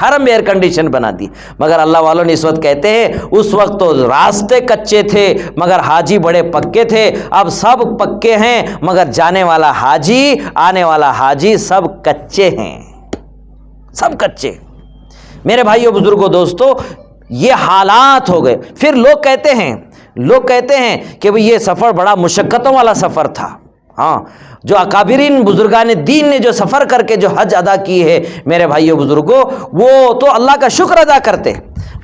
حرم ایئر کنڈیشن بنا دی. مگر اللہ والوں نے اس وقت کہتے ہیں اس وقت تو راستے کچے تھے مگر حاجی بڑے پکے تھے. اب سب پکے ہیں مگر جانے والا حاجی، آنے والا حاجی سب کچے ہیں، سب کچے. میرے بھائیو بزرگوں دوستو، یہ حالات ہو گئے. پھر لوگ کہتے ہیں کہ بھئی یہ سفر بڑا مشقتوں والا سفر تھا. ہاں، جو اکابرین بزرگان دین نے جو سفر کر کے جو حج ادا کی ہے میرے بھائیو بزرگوں، وہ تو اللہ کا شکر ادا کرتے.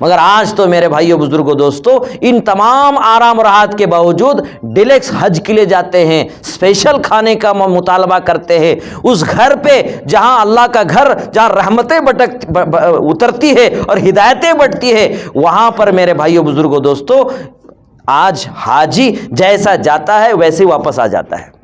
مگر آج تو میرے بھائیو بزرگوں دوستو، ان تمام آرام و راحت کے باوجود ڈیلیکس حج کے لیے جاتے ہیں، اسپیشل کھانے کا مطالبہ کرتے ہیں. اس گھر پہ جہاں اللہ کا گھر، جہاں رحمتیں اترتی ہے اور ہدایتیں بڑھتی ہے، وہاں پر میرے بھائیو بزرگوں دوستو آج حاجی جیسا جاتا ہے ویسے واپس آ جاتا ہے.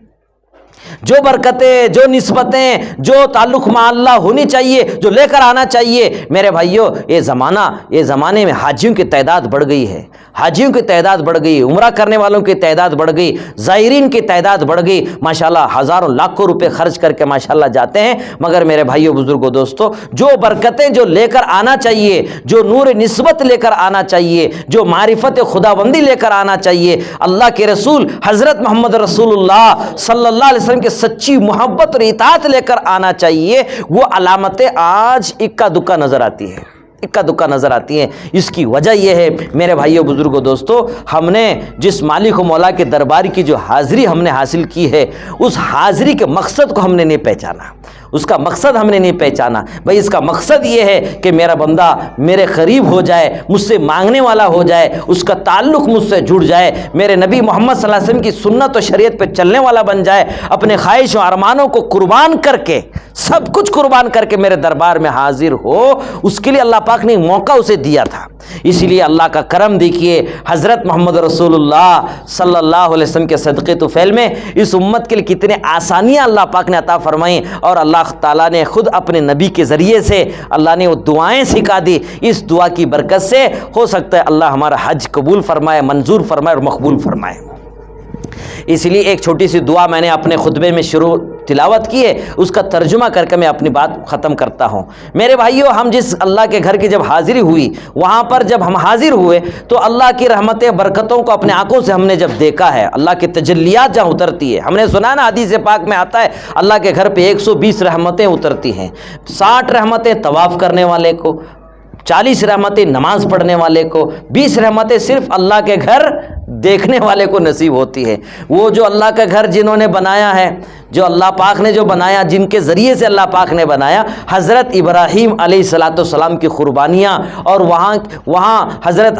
جو برکتیں، جو نسبتیں، جو تعلق مع اللہ ہونی چاہیے، جو لے کر آنا چاہیے، میرے بھائیوں یہ زمانے میں حاجیوں کی تعداد بڑھ گئی ہے، حاجیوں کی تعداد بڑھ گئی، عمرہ کرنے والوں کی تعداد بڑھ گئی، زائرین کی تعداد بڑھ گئی. ماشاءاللہ ہزاروں لاکھوں روپے خرچ کر کے ماشاءاللہ جاتے ہیں. مگر میرے بھائیوں بزرگوں دوستو، جو برکتیں جو لے کر آنا چاہیے، جو نور نسبت لے کر آنا چاہیے، جو معرفت خداوندی لے کر آنا چاہیے، اللہ کے رسول حضرت محمد رسول اللہ صلی اللہ علیہ وسلم کے سچی محبت اور اطاعت لے کر آنا چاہیے، وہ علامتیں آج اکا دکا نظر آتی ہیں، اکا دکا نظر آتی ہیں. اس کی وجہ یہ ہے میرے بھائیوں بزرگوں دوستو، ہم نے جس مالک و مولا کے دربار کی جو حاضری ہم نے حاصل کی ہے، اس حاضری کے مقصد کو ہم نے نہیں پہچانا، اس کا مقصد ہم نے نہیں پہچانا. بھئی اس کا مقصد یہ ہے کہ میرا بندہ میرے قریب ہو جائے، مجھ سے مانگنے والا ہو جائے، اس کا تعلق مجھ سے جڑ جائے، میرے نبی محمد صلی اللہ علیہ وسلم کی سنت و شریعت پہ چلنے والا بن جائے، اپنے خواہش و ارمانوں کو قربان کر کے، سب کچھ قربان کر کے میرے دربار میں حاضر ہو. اس کے لیے اللہ پاک نے موقع اسے دیا تھا. اسی لیے اللہ کا کرم دیکھیے، حضرت محمد رسول اللہ صلی اللہ علیہ وسلم کے صدقے طفیل میں اس امت کے لیے کتنے آسانیاں اللہ پاک نے عطا فرمائیں، اور اللہ تعالیٰ نے خود اپنے نبی کے ذریعے سے اللہ نے وہ دعائیں سکھا دی. اس دعا کی برکت سے ہو سکتا ہے اللہ ہمارا حج قبول فرمائے، منظور فرمائے اور مقبول فرمائے. اس لیے ایک چھوٹی سی دعا میں نے اپنے خطبے میں شروع تلاوت کی ہے، اس کا ترجمہ کر کے میں اپنی بات ختم کرتا ہوں. میرے بھائیوں، ہم جس اللہ کے گھر کی جب حاضری ہوئی، وہاں پر جب ہم حاضر ہوئے تو اللہ کی رحمتیں برکتوں کو اپنے آنکھوں سے ہم نے جب دیکھا ہے، اللہ کی تجلیات جہاں اترتی ہے، ہم نے سنا نا حدیث پاک میں آتا ہے اللہ کے گھر پہ 120 رحمتیں اترتی ہیں. 60 رحمتیں طواف کرنے والے کو، 40 رحمتیں نماز پڑھنے والے کو، 20 رحمتیں صرف اللہ کے گھر دیکھنے والے کو نصیب ہوتی ہے. وہ جو اللہ کا گھر جنہوں نے بنایا ہے، جو اللہ پاک نے جو بنایا، جن کے ذریعے سے اللہ پاک نے بنایا، حضرت ابراہیم علیہ السلام کی قربانیاں، اور وہاں حضرت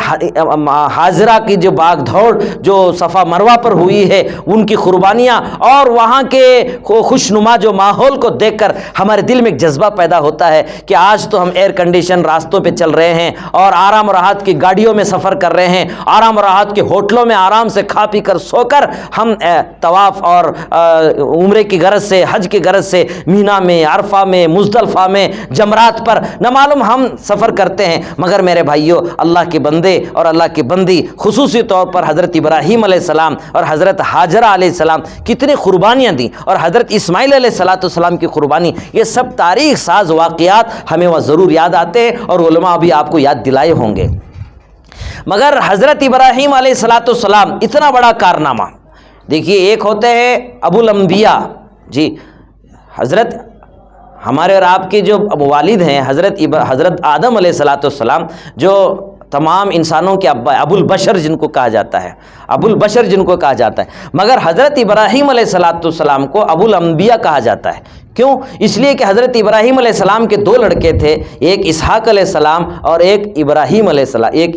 حاجرہ کی جو باغ دوڑ جو صفا مروہ پر ہوئی ہے ان کی قربانیاں، اور وہاں کے خوشنما جو ماحول کو دیکھ کر ہمارے دل میں ایک جذبہ پیدا ہوتا ہے کہ آج تو ہم ایئر کنڈیشن راستوں پہ چل رہے ہیں اور آرام و راحت کی گاڑیوں میں سفر کر رہے ہیں، آرام و راحت کے ہوٹلوں میں آرام سے کھا پی کر سو کر ہم طواف اور عمرے کی غرض سے، حج کی غرض سے مینا میں، عرفہ میں، مزدلفہ میں، جمرات پر نہ معلوم ہم سفر کرتے ہیں۔ مگر میرے بھائیوں، اللہ کے بندے اور اللہ کی بندی خصوصی طور پر حضرت ابراہیم علیہ السلام اور حضرت حاجرہ علیہ السلام کتنی قربانیاں دیں، اور حضرت اسماعیل علیہ السلام کی قربانی، یہ سب تاریخ ساز واقعات ہمیں وہ ضرور یاد آتے ہیں، اور علماء بھی آپ کو یاد دلائے ہوں گے۔ مگر حضرت ابراہیم علیہ السلام اتنا بڑا کارنامہ، دیکھیے ایک ہوتے ہیں ابو الانبیاء، جی حضرت ہمارے اور آپ کے جو والد ہیں حضرت آدم علیہ السلام، جو تمام انسانوں کے ابا، ابو البشر جن کو کہا جاتا ہے، ابو البشر جن کو کہا جاتا ہے، مگر حضرت ابراہیم علیہ السلام کو ابو الانبیاء کہا جاتا ہے۔ کیوں؟ اس لیے کہ حضرت ابراہیم علیہ السلام کے 2 لڑکے تھے، ایک اسحاق علیہ السلام اور ایک ابراہیم علیہ السلام، ایک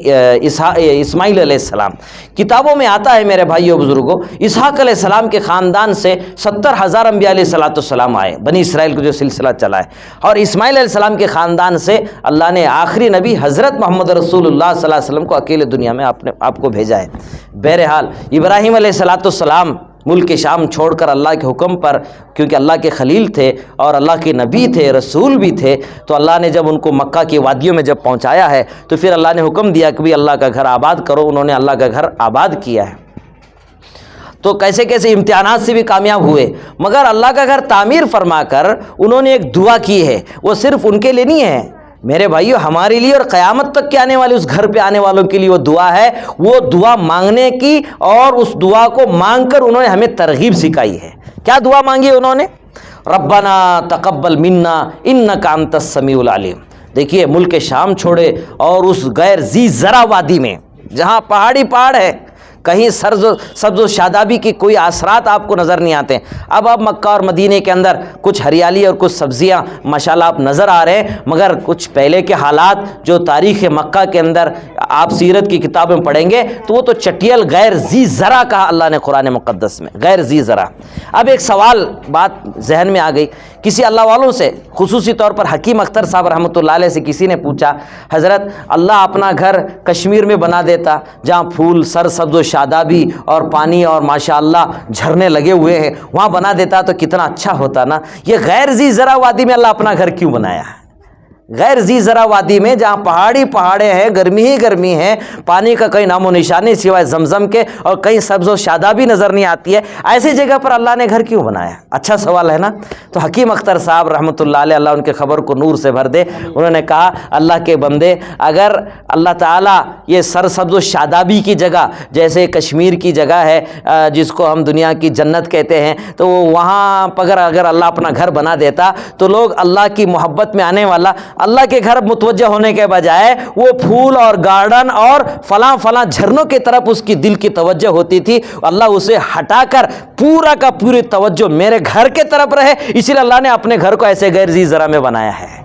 اسماعیل علیہ السلام۔ کتابوں میں آتا ہے میرے بھائیوں بزرگوں، اسحاق علیہ السلام کے خاندان سے 70,000 انبیاء علیہ السلام آئے، بنی اسرائیل کو جو سلسلہ چلا ہے، اور اسماعیل علیہ السلام کے خاندان سے اللہ نے آخری نبی حضرت محمد رسول اللہ صلی اللہ علیہ وسلم کو اکیلے دنیا میں آپ کو بھیجا ہے۔ بہرحال ابراہیم علیہ السلام ملک شام چھوڑ کر اللہ کے حکم پر، کیونکہ اللہ کے خلیل تھے اور اللہ کے نبی تھے، رسول بھی تھے، تو اللہ نے جب ان کو مکہ کی وادیوں میں جب پہنچایا ہے تو پھر اللہ نے حکم دیا کہ بھی اللہ کا گھر آباد کرو۔ انہوں نے اللہ کا گھر آباد کیا ہے، تو کیسے کیسے امتحانات سے بھی کامیاب ہوئے، مگر اللہ کا گھر تعمیر فرما کر انہوں نے ایک دعا کی ہے، وہ صرف ان کے لیے نہیں ہے میرے بھائیو، ہمارے لیے اور قیامت تک کے آنے والے اس گھر پہ آنے والوں کے لیے وہ دعا ہے۔ وہ دعا مانگنے کی، اور اس دعا کو مانگ کر انہوں نے ہمیں ترغیب سکھائی ہے۔ کیا دعا مانگی انہوں نے؟ ربنا تقبل منا انک انت السمیع العلیم۔ دیکھیے ملک شام چھوڑے اور اس غیر ذی زرع وادی میں جہاں پہاڑی پہاڑ ہے، کہیں سبز و شادابی کی کوئی اثرات آپ کو نظر نہیں آتے۔ اب مکہ اور مدینے کے اندر کچھ ہریالی اور کچھ سبزیاں ماشاءاللہ آپ نظر آ رہے ہیں، مگر کچھ پہلے کے حالات جو تاریخ مکہ کے اندر آپ سیرت کی کتاب میں پڑھیں گے تو وہ تو چٹیل غیر ذی زرع کہا اللہ نے قرآن مقدس میں، غیر ذی زرع۔ اب ایک سوال بات ذہن میں آ گئی، کسی اللہ والوں سے، خصوصی طور پر حکیم اختر صاحب رحمۃ اللہ علیہ سے کسی نے پوچھا، حضرت اللہ اپنا گھر کشمیر میں بنا دیتا جہاں پھول سر سبز و شادابی اور پانی اور ماشاءاللہ جھرنے لگے ہوئے ہیں، وہاں بنا دیتا تو کتنا اچھا ہوتا نا، یہ غیر ذی زرع وادی میں اللہ اپنا گھر کیوں بنایا ہے؟ غیر ذی زرع وادی میں جہاں پہاڑے ہیں، گرمی ہی گرمی ہے، پانی کا کہیں نام و نشانی سوائے زمزم کے اور کہیں سبز و شادابی نظر نہیں آتی ہے، ایسی جگہ پر اللہ نے گھر کیوں بنایا؟ اچھا سوال ہے نا۔ تو حکیم اختر صاحب رحمۃ اللہ علیہ، اللہ ان کے خبر کو نور سے بھر دے، انہوں نے کہا اللہ کے بندے، اگر اللہ تعالیٰ یہ سر سبز و شادابی کی جگہ جیسے کشمیر کی جگہ ہے جس کو ہم دنیا کی جنت کہتے ہیں، تو وہاں پر اگر اللہ اپنا گھر بنا دیتا تو لوگ اللہ کی محبت میں آنے والا اللہ کے گھر متوجہ ہونے کے بجائے وہ پھول اور گارڈن اور فلاں فلاں جھرنوں کی طرف اس کی دل کی توجہ ہوتی تھی، اللہ اسے ہٹا کر پورا کا پوری توجہ میرے گھر کے طرف رہے، اسی لیے اللہ نے اپنے گھر کو ایسے غیر ذی زرع میں بنایا ہے،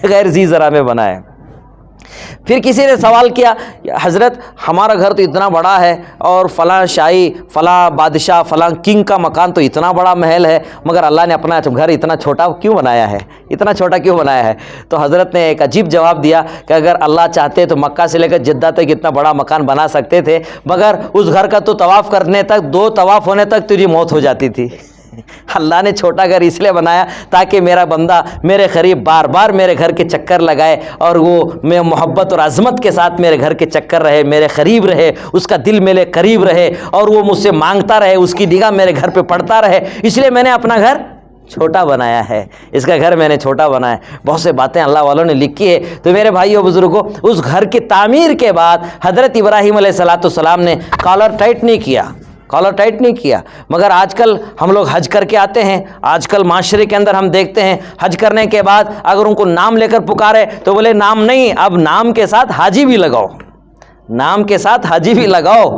غیر ذی زرع میں بنایا۔ پھر کسی نے سوال کیا، حضرت ہمارا گھر تو اتنا بڑا ہے اور فلاں شاہی، فلاں بادشاہ، فلاں کنگ کا مکان تو اتنا بڑا محل ہے، مگر اللہ نے اپنا گھر اتنا چھوٹا کیوں بنایا ہے، اتنا چھوٹا کیوں بنایا ہے؟ تو حضرت نے ایک عجیب جواب دیا کہ اگر اللہ چاہتے تو مکہ سے لے کر جدہ تک اتنا بڑا مکان بنا سکتے تھے، مگر اس گھر کا تو طواف کرنے تک، 2 طواف ہونے تک تیری موت ہو جاتی تھی۔ اللہ نے چھوٹا گھر اس لیے بنایا تاکہ میرا بندہ میرے قریب بار بار میرے گھر کے چکر لگائے اور وہ میں محبت اور عظمت کے ساتھ میرے گھر کے چکر رہے، میرے قریب رہے، اس کا دل میرے قریب رہے اور وہ مجھ سے مانگتا رہے، اس کی نگاہ میرے گھر پہ پڑتا رہے، اس لیے میں نے اپنا گھر چھوٹا بنایا ہے، اس کا گھر میں نے چھوٹا بنایا ہے۔ بہت سے باتیں اللہ والوں نے لکھی ہے۔ تو میرے بھائیو بزرگوں، اس گھر کی تعمیر کے بعد حضرت ابراہیم علیہ السلام نے کالر ٹائٹ نہیں کیا، مگر آج کل ہم لوگ حج کر کے آتے ہیں، آج کل معاشرے کے اندر ہم دیکھتے ہیں حج کرنے کے بعد اگر ان کو نام لے کر پکارے تو بولے نام نہیں، اب نام کے ساتھ حاجی بھی لگاؤ، نام کے ساتھ حاجی بھی لگاؤ۔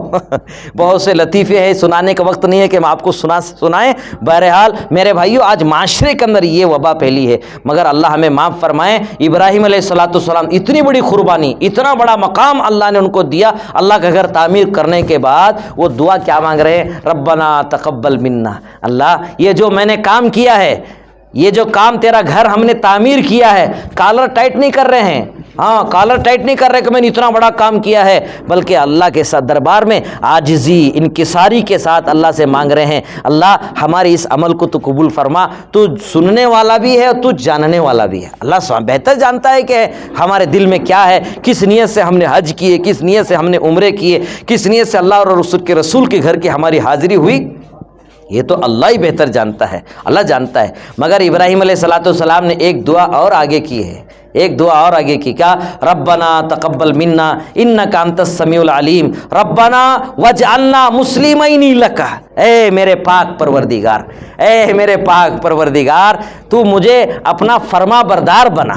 بہت سے لطیفے ہیں، سنانے کا وقت نہیں ہے کہ ہم آپ کو سنائیں۔ بہرحال میرے بھائیو، آج معاشرے کے اندر یہ وبا پھیلی ہے، مگر اللہ ہمیں معاف فرمائے۔ ابراہیم علیہ السلام اتنی بڑی قربانی، اتنا بڑا مقام اللہ نے ان کو دیا۔ اللہ کا گھر تعمیر کرنے کے بعد وہ دعا کیا مانگ رہے ہیں؟ ربنا تقبل منا، اللہ یہ جو میں نے کام کیا ہے، یہ جو کام تیرا گھر ہم نے تعمیر کیا ہے، کالر ٹائٹ نہیں کر رہے ہیں، ہاں کالر ٹائٹ نہیں کر رہے کہ میں نے اتنا بڑا کام کیا ہے، بلکہ اللہ کے ساتھ دربار میں عاجزی انکساری کے ساتھ اللہ سے مانگ رہے ہیں، اللہ ہمارے اس عمل کو تو قبول فرما، تو سننے والا بھی ہے، تو جاننے والا بھی ہے۔ اللہ بہتر جانتا ہے کہ ہمارے دل میں کیا ہے، کس نیت سے ہم نے حج کیے، کس نیت سے ہم نے عمرے کیے، کس نیت سے اللہ اور رسول کے گھر کی ہماری حاضری ہوئی، یہ تو اللہ ہی بہتر جانتا ہے، اللہ جانتا ہے۔ مگر ابراہیم علیہ السلام نے ایک دعا اور آگے کی ہے، ایک دعا اور آگے کی، کیا؟ ربنا تقبل منا انک انت السمیع العلیم ربنا واجعلنا مسلمین لک۔ اے میرے پاک پروردگار، اے میرے پاک پروردگار، تو مجھے اپنا فرما بردار بنا،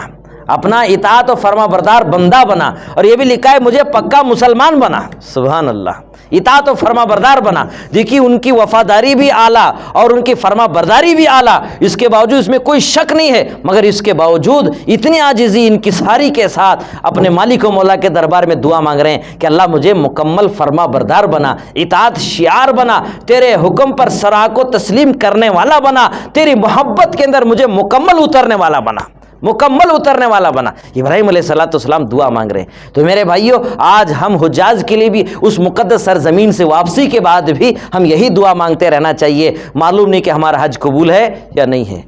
اپنا اطاعت و فرما بردار بندہ بنا، اور یہ بھی لکھا ہے مجھے پکا مسلمان بنا۔ سبحان اللہ، اطاعت و فرما بردار بنا۔ دیکھیے ان کی وفاداری بھی اعلیٰ اور ان کی فرما برداری بھی اعلیٰ، اس کے باوجود اس میں کوئی شک نہیں ہے، مگر اس کے باوجود اتنی عاجزی انکساری کے ساتھ اپنے مالک و مولا کے دربار میں دعا مانگ رہے ہیں کہ اللہ مجھے مکمل فرما بردار بنا، اطاعت شعار بنا، تیرے حکم پر سراغ کو تسلیم کرنے والا بنا، تیری محبت کے اندر مجھے مکمل اترنے والا بنا، مکمل اترنے والا بنا۔ ابراہیم علیہ السلام دعا مانگ رہے ہیں۔ تو میرے بھائیو، آج ہم حجاج کے لیے بھی اس مقدس سرزمین سے واپسی کے بعد بھی ہم یہی دعا مانگتے رہنا چاہیے۔ معلوم نہیں کہ ہمارا حج قبول ہے یا نہیں ہے۔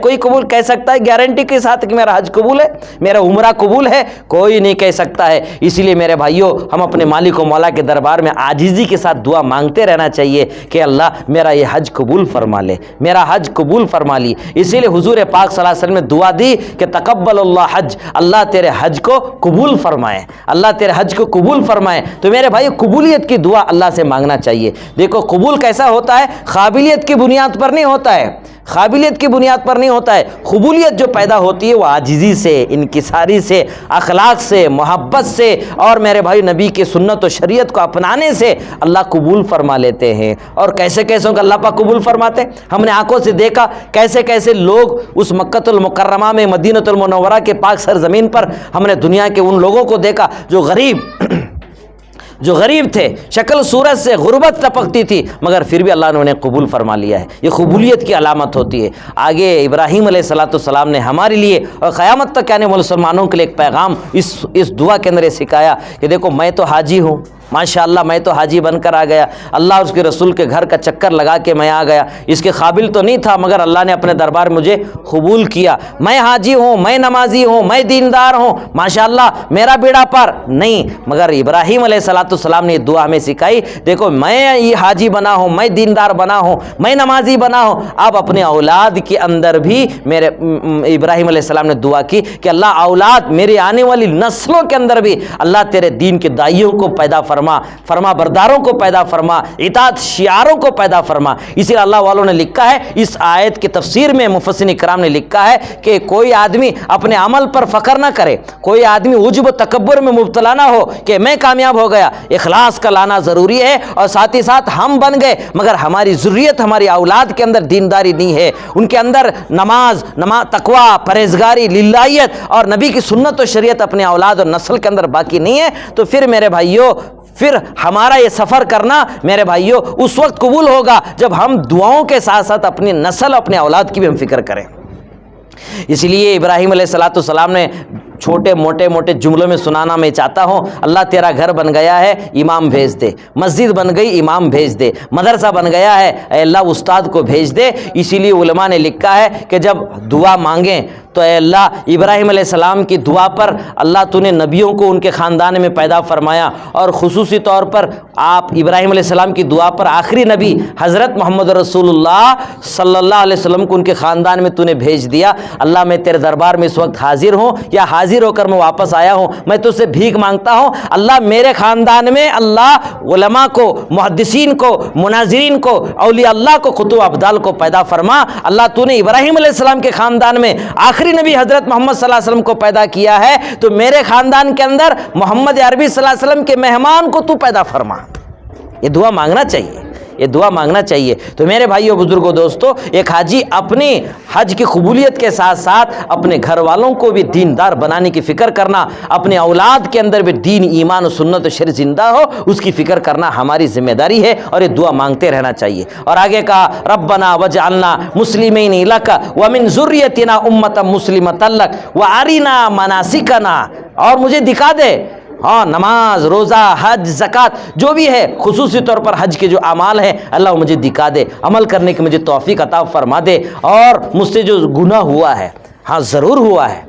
کوئی قبول کہہ سکتا ہے گارنٹی کے ساتھ کہ میرا حج قبول ہے، میرا عمرہ قبول ہے؟ کوئی نہیں کہہ سکتا ہے۔ اسی لیے میرے بھائیو، ہم اپنے مالک و مولا کے دربار میں عاجزی کے ساتھ دعا مانگتے رہنا چاہیے کہ اللہ میرا یہ حج قبول فرما لے، میرا حج قبول فرما لی۔ اسی لیے حضور پاک صلی اللہ علیہ وسلم نے دعا دی کہ تقبل اللہ حج، اللہ تیرے حج کو قبول فرمائے، اللہ تیرے حج کو قبول فرمائے۔ تو میرے بھائی، قبولیت کی دعا اللہ سے مانگنا چاہیے۔ دیکھو قبول کیسا ہوتا ہے؟ قابلیت کی بنیاد پر نہیں ہوتا ہے، قابلیت کی بنیاد پر نہیں ہوتا ہے۔ قبولیت جو پیدا ہوتی ہے وہ عاجزی سے، انکساری سے، اخلاق سے، محبت سے، اور میرے بھائی نبی کی سنت و شریعت کو اپنانے سے اللہ قبول فرما لیتے ہیں۔ اور کیسے کیسوں کا اللہ پاک قبول فرماتے؟ ہم نے آنکھوں سے دیکھا کیسے کیسے لوگ اس مکۃ المکرمہ میں، مدینۃ المنورہ کے پاک سرزمین پر، ہم نے دنیا کے ان لوگوں کو دیکھا جو غریب تھے، شکل صورت سے غربت ٹپکتی تھی، مگر پھر بھی اللہ نے انہیں قبول فرما لیا ہے۔ یہ قبولیت کی علامت ہوتی ہے۔ آگے ابراہیم علیہ السلام نے ہمارے لیے اور قیامت تک آنے والے مسلمانوں کے لیے ایک پیغام اس دعا کے اندر سکھایا کہ دیکھو میں تو حاجی ہوں، ماشاءاللہ میں تو حاجی بن کر آ گیا، اللہ اور اس کے رسول کے گھر کا چکر لگا کے میں آ گیا، اس کے قابل تو نہیں تھا، مگر اللہ نے اپنے دربار مجھے قبول کیا۔ میں حاجی ہوں، میں نمازی ہوں، میں دیندار ہوں، ماشاءاللہ میرا بیڑا پر نہیں۔ مگر ابراہیم علیہ السلام نے یہ دعا ہمیں سکھائی، دیکھو میں یہ حاجی بنا ہوں، میں دیندار بنا ہوں، میں نمازی بنا ہوں، اب اپنے اولاد کے اندر بھی میرے ابراہیم علیہ السلام نے دعا کی کہ اللہ اولاد، میری آنے والی نسلوں کے اندر بھی اللہ تیرے دین کے داعیوں کو پیدا فرما برداروں کو پیدا فرما، اطاعت شعاروں کو پیدا فرما۔ اسی لیے اللہ والوں نے لکھا ہے، اس آیت کی تفسیر میں مفسرین کرام نے لکھا ہے کہ کوئی آدمی اپنے عمل پر فخر نہ کرے، کوئی آدمی عجب و تکبر میں مبتلا نہ ہو کہ میں کامیاب ہو گیا۔ اخلاص کا لانا ضروری ہے، اور ساتھ ہی ساتھ ہم بن گئے مگر ہماری ذریت، ہماری اولاد کے اندر دینداری نہیں ہے، ان کے اندر نماز، تقوی، پرہیزگاری، للہیت اور نبی کی سنت و شریعت اپنے اولاد اور نسل کے اندر باقی نہیں ہے، تو پھر میرے بھائیوں، پھر ہمارا یہ سفر کرنا میرے بھائیوں اس وقت قبول ہوگا جب ہم دعاؤں کے ساتھ ساتھ اپنی نسل، اپنے اولاد کی بھی ہم فکر کریں۔ اس لیے ابراہیم علیہ السلام نے چھوٹے موٹے جملوں میں سنانا میں چاہتا ہوں، اللہ تیرا گھر بن گیا ہے، امام بھیج دے، مسجد بن گئی، امام بھیج دے، مدرسہ بن گیا ہے، اے اللہ استاد کو بھیج دے۔ اسی لیے علماء نے لکھا ہے کہ جب دعا مانگیں تو اے اللہ ابراہیم علیہ السلام کی دعا پر اللہ تو نے نبیوں کو ان کے خاندان میں پیدا فرمایا، اور خصوصی طور پر آپ ابراہیم علیہ السلام کی دعا پر آخری نبی حضرت محمد رسول اللہ صلی اللہ علیہ وسلم کو ان کے خاندان میں تو نے بھیج دیا۔ اللہ میں تیرے دربار میں اس وقت حاضر ہوں، یا حاضر ہو کر میں واپس آیا ہوں، میں تجھ سے بھیک مانگتا ہوں، اللہ میرے خاندان میں اللہ علماء کو، محدثین کو، مناظرین کو، اولیاء اللہ کو، قطب ابدال کو پیدا فرما۔ اللہ تو نے ابراہیم علیہ السلام کے خاندان میں آخری آخری نبی حضرت محمد صلی اللہ علیہ وسلم کو پیدا کیا ہے تو میرے خاندان کے اندر محمد عربی صلی اللہ علیہ وسلم کے مہمان کو تو پیدا فرما. یہ دعا مانگنا چاہیے، یہ دعا مانگنا چاہیے. تو میرے بھائیوں بزرگوں دوستو، ایک حاجی اپنی حج کی قبولیت کے ساتھ ساتھ اپنے گھر والوں کو بھی دیندار بنانے کی فکر کرنا، اپنے اولاد کے اندر بھی دین، ایمان و سنت و شریعت زندہ ہو، اس کی فکر کرنا ہماری ذمہ داری ہے، اور یہ دعا مانگتے رہنا چاہیے. اور آگے کہا ربنا وجعلنا مسلمین لک ومن ذریتنا امۃ مسلمۃ لک وارنا مناسکنا، اور مجھے دکھا دے ہاں نماز، روزہ، حج، زکوٰۃ جو بھی ہے، خصوصی طور پر حج کے جو اعمال ہیں، اللہ مجھے دکھا دے، عمل کرنے کی مجھے توفیق عطا فرما دے. اور مجھ سے جو گناہ ہوا ہے، ہاں ضرور ہوا ہے،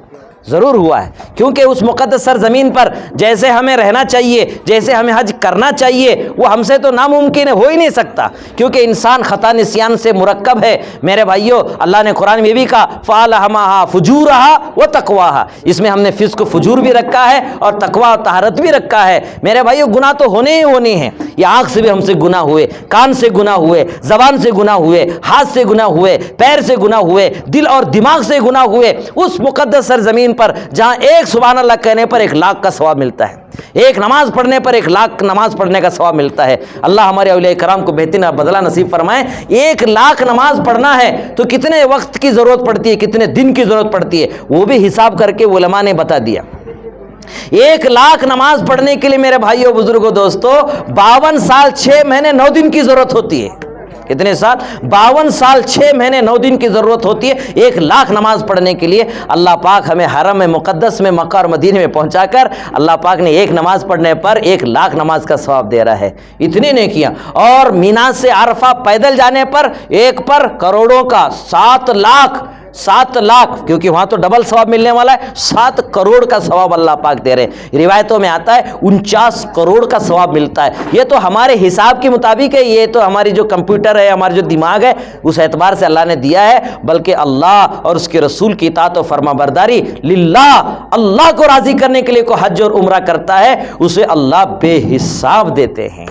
ضرور ہوا ہے، کیونکہ اس مقدس سرزمین پر جیسے ہمیں رہنا چاہیے، جیسے ہمیں حج کرنا چاہیے، وہ ہم سے تو ناممکن ہے، ہو ہی نہیں سکتا، کیونکہ انسان خطا نسیان سے مرکب ہے. میرے بھائیوں، اللہ نے قرآن میں بھی کہا فَأَلْهَمَهَا فُجُورَهَا وَتَقْوَاهَا، اس میں ہم نے فسق و فجور بھی رکھا ہے اور تقوی و طہارت بھی رکھا ہے. میرے بھائیوں، گناہ تو ہونے ہی ہونے ہیں. یہ آنکھ سے بھی ہم سے گناہ ہوئے، کان سے گناہ ہوئے، زبان سے گناہ ہوئے، ہاتھ سے گناہ ہوئے، پیر سے گناہ ہوئے، دل اور دماغ سے گناہ ہوئے. اس مقدس سرزمین پر جہاں ایک سبحان اللہ کہنے پر 1,00,000 کا ثواب ملتا ہے، ایک نماز پڑھنے پر 1,00,000 نماز پڑھنے کا ثواب ملتا ہے. اللہ ہمارے اولیاء کرام کو بہترین بدلہ نصیب فرمائے. 1,00,000 نماز پڑھنا ہے تو کتنے وقت کی ضرورت پڑتی ہے، کتنے دن کی ضرورت پڑتی ہے، وہ بھی حساب کر کے علماء نے بتا دیا. 1,00,000 نماز پڑھنے کے لیے میرے بھائیوں بزرگوں دوستو 52 سال 6 مہینے 9 دن کی ضرورت ہوتی ہے. کتنے سال؟ 52 سال 6 مہینے 9 دن کی ضرورت ہوتی ہے 1,00,000 نماز پڑھنے کے لیے. اللہ پاک ہمیں حرم مقدس میں مکہ اور مدینے میں پہنچا کر اللہ پاک نے ایک نماز پڑھنے پر 1,00,000 نماز کا ثواب دے رہا ہے. اتنی نیکیاں. اور مینا سے عرفہ پیدل جانے پر ایک پر کروڑوں کا 7 لاکھ، کیونکہ وہاں تو ڈبل ثواب ملنے والا ہے، 7 کروڑ کا ثواب اللہ پاک دے رہے ہیں. روایتوں میں آتا ہے 49 کروڑ کا ثواب ملتا ہے. یہ تو ہمارے حساب کے مطابق ہے، یہ تو ہماری جو کمپیوٹر ہے، ہمارا جو دماغ ہے، اس اعتبار سے اللہ نے دیا ہے. بلکہ اللہ اور اس کے رسول کی اطاعت و فرما برداری للہ، اللہ کو راضی کرنے کے لیے کوئی حج اور عمرہ کرتا ہے، اسے اللہ بے حساب دیتے ہیں،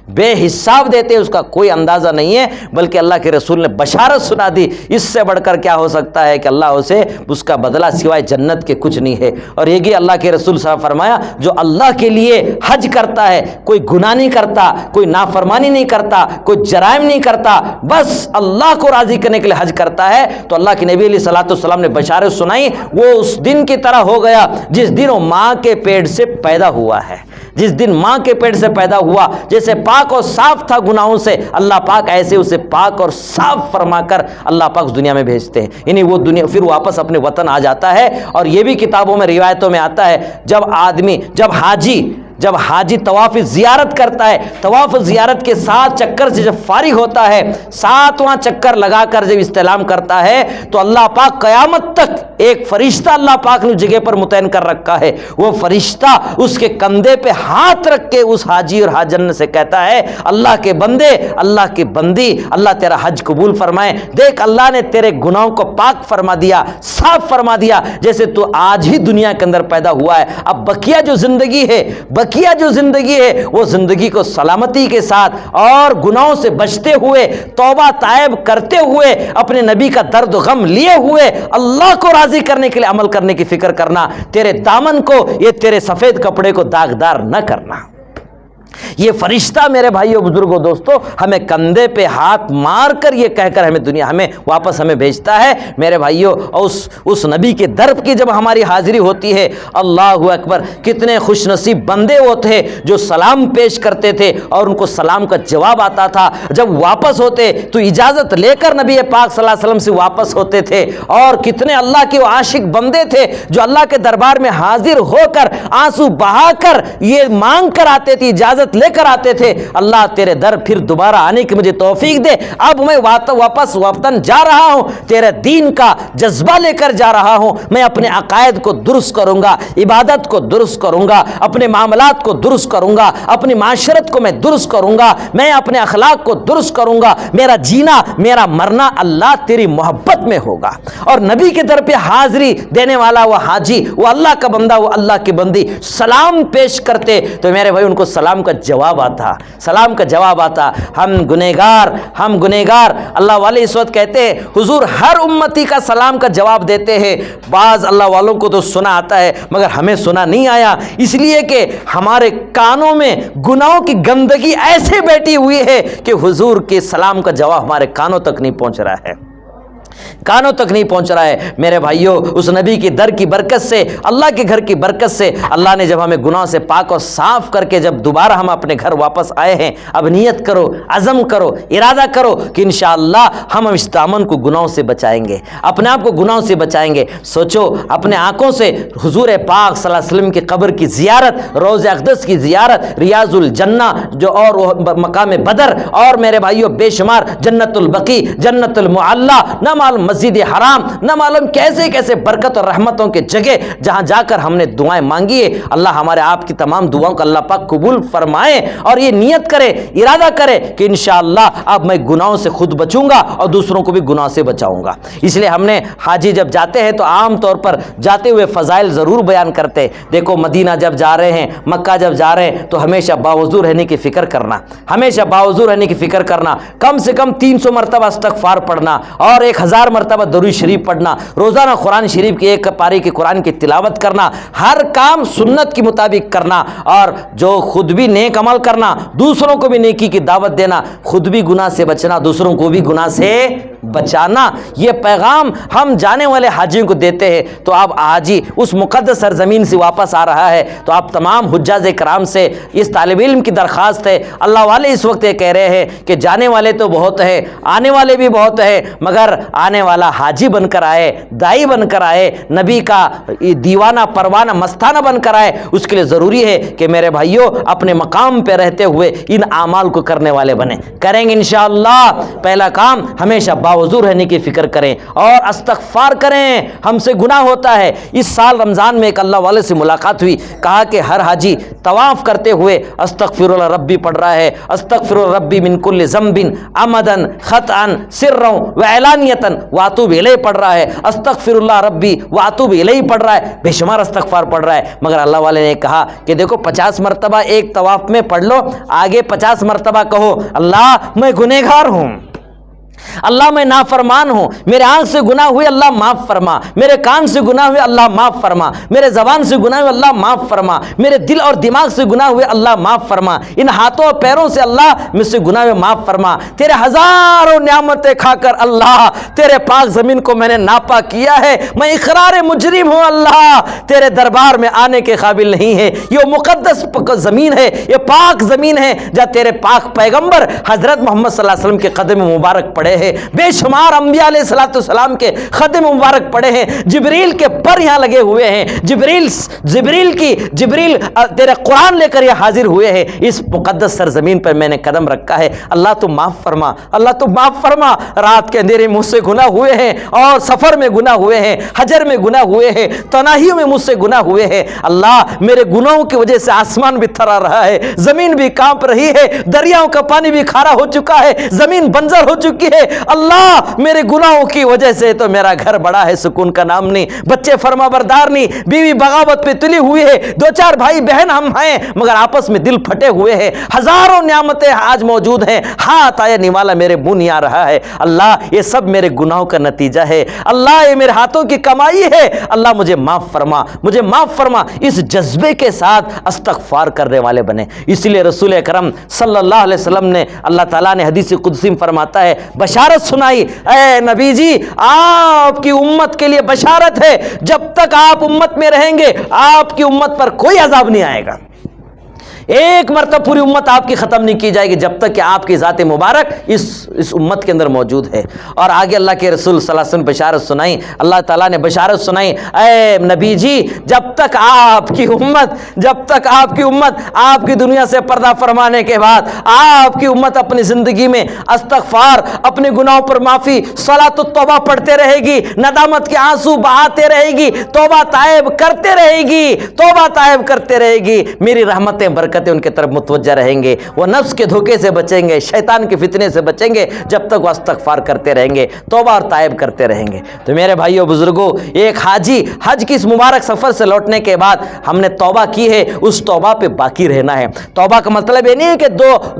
بے حساب دیتے ہیں، اس کا کوئی اندازہ نہیں ہے. بلکہ اللہ کے رسول نے بشارت سنا دی، اس سے بڑھ کر کیا ہو سکتا ہے کہ اللہ اسے اس کا بدلہ سوائے جنت کے کچھ نہیں ہے. اور یہ کہ اللہ کے رسول صلی اللہ علیہ وسلم فرمایا جو اللہ کے لیے حج کرتا ہے، کوئی گناہ نہیں کرتا، کوئی نافرمانی نہیں کرتا، کوئی جرائم نہیں کرتا، بس اللہ کو راضی کرنے کے لیے حج کرتا ہے، تو اللہ کے نبی علیہ الصلوۃ والسلام نے بشارت سنائی، وہ اس دن کی طرح ہو گیا جس دن وہ ماں کے پیٹ سے پیدا ہوا ہے. جس دن ماں کے پیٹ سے پیدا ہوا، جیسے پاک اور صاف تھا گناہوں سے، اللہ پاک ایسے اسے پاک اور صاف فرما کر اللہ پاک اس دنیا میں بھیجتے ہیں. یعنی وہ دنیا پھر واپس اپنے وطن آ جاتا ہے. اور یہ بھی کتابوں میں روایتوں میں آتا ہے جب حاجی طواف زیارت کرتا ہے، طواف زیارت کے 7 چکر سے جب فارغ ہوتا ہے، 7واں چکر لگا کر جب استعلام کرتا ہے، تو اللہ پاک قیامت تک ایک فرشتہ اللہ پاک نے جگہ پر متعین کر رکھا ہے. وہ فرشتہ اس کے کندھے پہ ہاتھ رکھ کے اس حاجی اور حاجن سے کہتا ہے اللہ کے بندے، اللہ کی بندی، اللہ تیرا حج قبول فرمائے. دیکھ اللہ نے تیرے گناہوں کو پاک فرما دیا، صاف فرما دیا، جیسے تو آج ہی دنیا کے اندر پیدا ہوا ہے. اب بقیہ جو زندگی ہے وہ زندگی کو سلامتی کے ساتھ اور گناہوں سے بچتے ہوئے، توبہ تائب کرتے ہوئے، اپنے نبی کا درد و غم لیے ہوئے اللہ کو راضی کرنے کے لیے عمل کرنے کی فکر کرنا. تیرے دامن کو، یہ تیرے سفید کپڑے کو داغدار نہ کرنا. یہ فرشتہ میرے بھائیوں بزرگوں دوستو ہمیں کندھے پہ ہاتھ مار کر یہ کہہ کر ہمیں واپس بھیجتا ہے. میرے بھائیوں اس نبی کے در کی جب ہماری حاضری ہوتی ہے، اللہ اکبر، کتنے خوش نصیب بندے وہ تھے جو سلام پیش کرتے تھے اور ان کو سلام کا جواب آتا تھا. جب واپس ہوتے تو اجازت لے کر نبی پاک صلی اللہ علیہ وسلم سے واپس ہوتے تھے. اور کتنے اللہ کے عاشق بندے تھے جو اللہ کے دربار میں حاضر ہو کر آنسو بہا کر یہ مانگ کر آتے تھے، اجازت لے کر آتے تھے، اللہ تیرے در پھر دوبارہ آنے کی مجھے توفیق دے. اب میں واپس وطن جا رہا ہوں، تیرے دین کا جذبہ لے کر جا رہا ہوں. میں اپنے عقائد کو درست کروں گا، عبادت کو درست کروں گا، اپنے معاملات کو درست کروں گا، اپنی معاشرت کو میں درست کروں گا، میں اپنے اخلاق کو درست کروں گا. میرا جینا، میرا مرنا اللہ تیری محبت میں ہوگا. اور نبی کے در پہ حاضری دینے والا وہ حاجی، وہ اللہ کا بندہ، وہ اللہ کی بندی سلام پیش کرتے تو میرے بھائی ان کو سلام کا جواب آتا، سلام کا جواب آتا۔ ہم گنہگار اللہ والے اس وقت کہتے ہیں حضور ہر امتی کا سلام کا جواب دیتے ہیں۔ بعض اللہ والوں کو تو سنا آتا ہے مگر ہمیں سنا نہیں آیا، اس لیے کہ ہمارے کانوں میں گناہوں کی گندگی ایسے بیٹھی ہوئی ہے کہ حضور کے سلام کا جواب ہمارے کانوں تک نہیں پہنچ رہا ہے، کانوں تک نہیں پہنچ رہا ہے۔ میرے بھائیوں، اس نبی کی در کی برکت سے، اللہ کے گھر کی برکت سے اللہ نے جب ہمیں گناہ سے پاک اور صاف کر کے جب دوبارہ ہم اپنے گھر واپس آئے ہیں، اب نیت کرو، عزم کرو، ارادہ کرو کہ انشاءاللہ ہم اس دامن کو گناہوں سے بچائیں گے، اپنے آپ کو گناہوں سے بچائیں گے۔ سوچو اپنے آنکھوں سے حضور پاک صلی اللہ علیہ وسلم کی قبر کی زیارت، روضہ اقدس کی زیارت، ریاض الجنہ جو اور مقام بدر، اور میرے بھائیوں بے شمار جنت البقیع، جنت المعلی، نہ معلوم مسجد حرام، نہ معلوم کیسے کیسے برکت اور رحمتوں کے جگہ جہاں جا کر ہم نے دعائیں مانگی ہے۔ اللہ ہمارے آپ کی تمام دعاؤں کو اللہ پاک قبول فرمائے، اور یہ نیت کرے، ارادہ کرے کہ انشاءاللہ اب میں گناہوں سے خود بچوں گا اور دوسروں کو بھی گناہ سے بچاؤں گا۔ اس لیے ہم نے حاجی جب جاتے ہیں تو عام طور پر جاتے ہوئے فضائل ضرور بیان کرتے۔ دیکھو مدینہ جب جا رہے ہیں، مکہ جب جا رہے ہیں تو ہمیشہ باوضو رہنے کی فکر کرنا، ہمیشہ باوضو رہنے کی فکر کرنا، کم سے کم 300 مرتبہ استغفار پڑھنا اور 1000 مرتبہ درود شریف پڑھنا، روزانہ قرآن شریف کی ایک پاری کی قرآن کی تلاوت کرنا، ہر کام سنت کے مطابق کرنا، اور جو خود بھی نیک عمل کرنا، دوسروں کو بھی نیکی کی دعوت دینا، خود بھی گناہ سے بچنا، دوسروں کو بھی گناہ سے بچانا۔ یہ پیغام ہم جانے والے حاجیوں کو دیتے ہیں۔ تو اب حاجی اس مقدس سرزمین سے واپس آ رہا ہے تو آپ تمام حجاج کرام سے اس طالب علم کی درخواست ہے، اللہ والے اس وقت یہ کہہ رہے ہیں کہ جانے والے تو بہت ہیں، آنے والے بھی بہت ہیں، مگر آنے والا حاجی بن کر آئے، دائی بن کر آئے، نبی کا دیوانہ پروانہ مستانہ بن کر آئے۔ اس کے لیے ضروری ہے کہ میرے بھائیوں اپنے مقام پہ رہتے ہوئے ان اعمال کو کرنے والے بنیں، کریں گے انشاءاللہ۔ پہلا کام ہمیشہ باوضو رہنے کی فکر کریں اور استغفار کریں، ہم سے گناہ ہوتا ہے۔ اس سال رمضان میں ایک اللہ والے سے ملاقات ہوئی، کہا کہ ہر حاجی طواف کرتے ہوئے استغفر اللہ ربی پڑھ رہا ہے، استغفر اللہ ربی من کل ذنب عمدا خطأ سرا وعلانیۃ واتوب الیہ پڑھ رہا ہے، استغفر اللہ ربی واتوب الیہ پڑھ رہا ہے، بے شمار استغفار پڑھ رہا ہے۔ مگر اللہ والے نے کہا کہ دیکھو 50 مرتبہ ایک طواف میں پڑھ لو، آگے 50 مرتبہ کہو اللہ میں گنہگار ہوں، اللہ میں نافرمان ہوں، میرے آنکھ سے گناہ ہوئے اللہ معاف فرما، میرے کان سے گناہ ہوئے اللہ معاف فرما، میرے زبان سے گناہ ہوئے اللہ معاف فرما، میرے دل اور دماغ سے گناہ ہوئے اللہ معاف فرما، ان ہاتھوں اور پیروں سے اللہ مجھ سے گناہ ہوئے معاف فرما، تیرے ہزاروں نعمتیں کھا کر اللہ تیرے پاک زمین کو میں نے ناپاک کیا ہے، میں اقرار مجرم ہوں اللہ، تیرے دربار میں آنے کے قابل نہیں ہے۔ یہ مقدس زمین ہے، یہ پاک زمین ہے جہاں تیرے پاک پیغمبر حضرت محمد صلی اللہ علیہ وسلم کے قدم مبارک پڑے ہیں، بے شمار انبیاء علیہ السلام کے قدم مبارک پڑے ہیں، جبریل کے پر یہاں لگے ہوئے ہیں، جبریل تیرے قرآن لے کر یہ حاضر ہوئے ہیں، اس مقدس سرزمین پر میں نے قدم رکھا ہے، اللہ تو معاف فرما، اللہ تو معاف فرما۔ رات کے اندھیرے مجھ سے گناہ ہوئے ہیں اور سفر میں گناہ ہوئے ہیں، حجر میں گناہ ہوئے ہیں، تنہائیوں میں مجھ سے گناہ ہوئے ہیں، اللہ میرے گناہوں کی وجہ سے آسمان بھی تھرا رہا ہے، زمین بھی کانپ رہی ہے، دریاؤں کا پانی بھی کھارا ہو چکا ہے، زمین بنجر ہو چکی ہے، اللہ میرے گناہوں کی وجہ سے تو میرا گھر بڑا ہے، سکون کا نام نہیں، بچے فرما بردار نہیں، بیوی بغاوت پہ تلی ہوئی ہے، 2-4 بھائی بہن ہم ہیں مگر آپس میں دل پھٹے ہوئے ہیں، ہزاروں نعمتیں آج موجود ہیں، ہاتھ آیا نوالا میرے منہ نہیں آ رہا ہے، اللہ یہ سب میرے گناہوں کا نتیجہ ہے، اللہ یہ میرے ہاتھوں کی کمائی ہے، اللہ مجھے معاف فرما، مجھے معاف فرما۔ اس جذبے کے ساتھ استغفار کرنے والے بنے۔ اس لیے رسول اکرم صلی اللہ علیہ وسلم نے، اللہ تعالیٰ نے حدیث قدسی میں فرماتا ہے، بشارت سنائی، اے نبی جی آپ کی امت کے لیے بشارت ہے، جب تک آپ امت میں رہیں گے آپ کی امت پر کوئی عذاب نہیں آئے گا، ایک مرتبہ پوری امت آپ کی ختم نہیں کی جائے گی جب تک کہ آپ کی ذات مبارک اس امت کے اندر موجود ہے۔ اور آگے اللہ کے رسول صلی اللہ علیہ وسلم بشارت سنائی، اللہ تعالیٰ نے بشارت سنائی، اے نبی جی جب تک آپ کی امت آپ کی دنیا سے پردہ فرمانے کے بعد آپ کی امت اپنی زندگی میں استغفار، اپنے گناہوں پر معافی، صلاۃ التوبہ پڑھتے رہے گی، ندامت کے آنسو بہاتے رہے گی، توبہ طائب کرتے رہے گی، میری رحمتیں برکت برکتیں ان کی طرف متوجہ رہیں گے، وہ نفس کے دھوکے سے بچیں گے، شیطان کے فتنے سے بچیں گے جب تک وہ استغفار کرتے رہیں گے، توبہ اور تائب کرتے رہیں گے۔ تو میرے بھائیو بزرگوں، ایک حاجی حج کی اس مبارک سفر سے لوٹنے کے بعد ہم نے توبہ کی ہے، اس توبہ پہ باقی رہنا ہے۔ توبہ کا مطلب یہ نہیں ہے کہ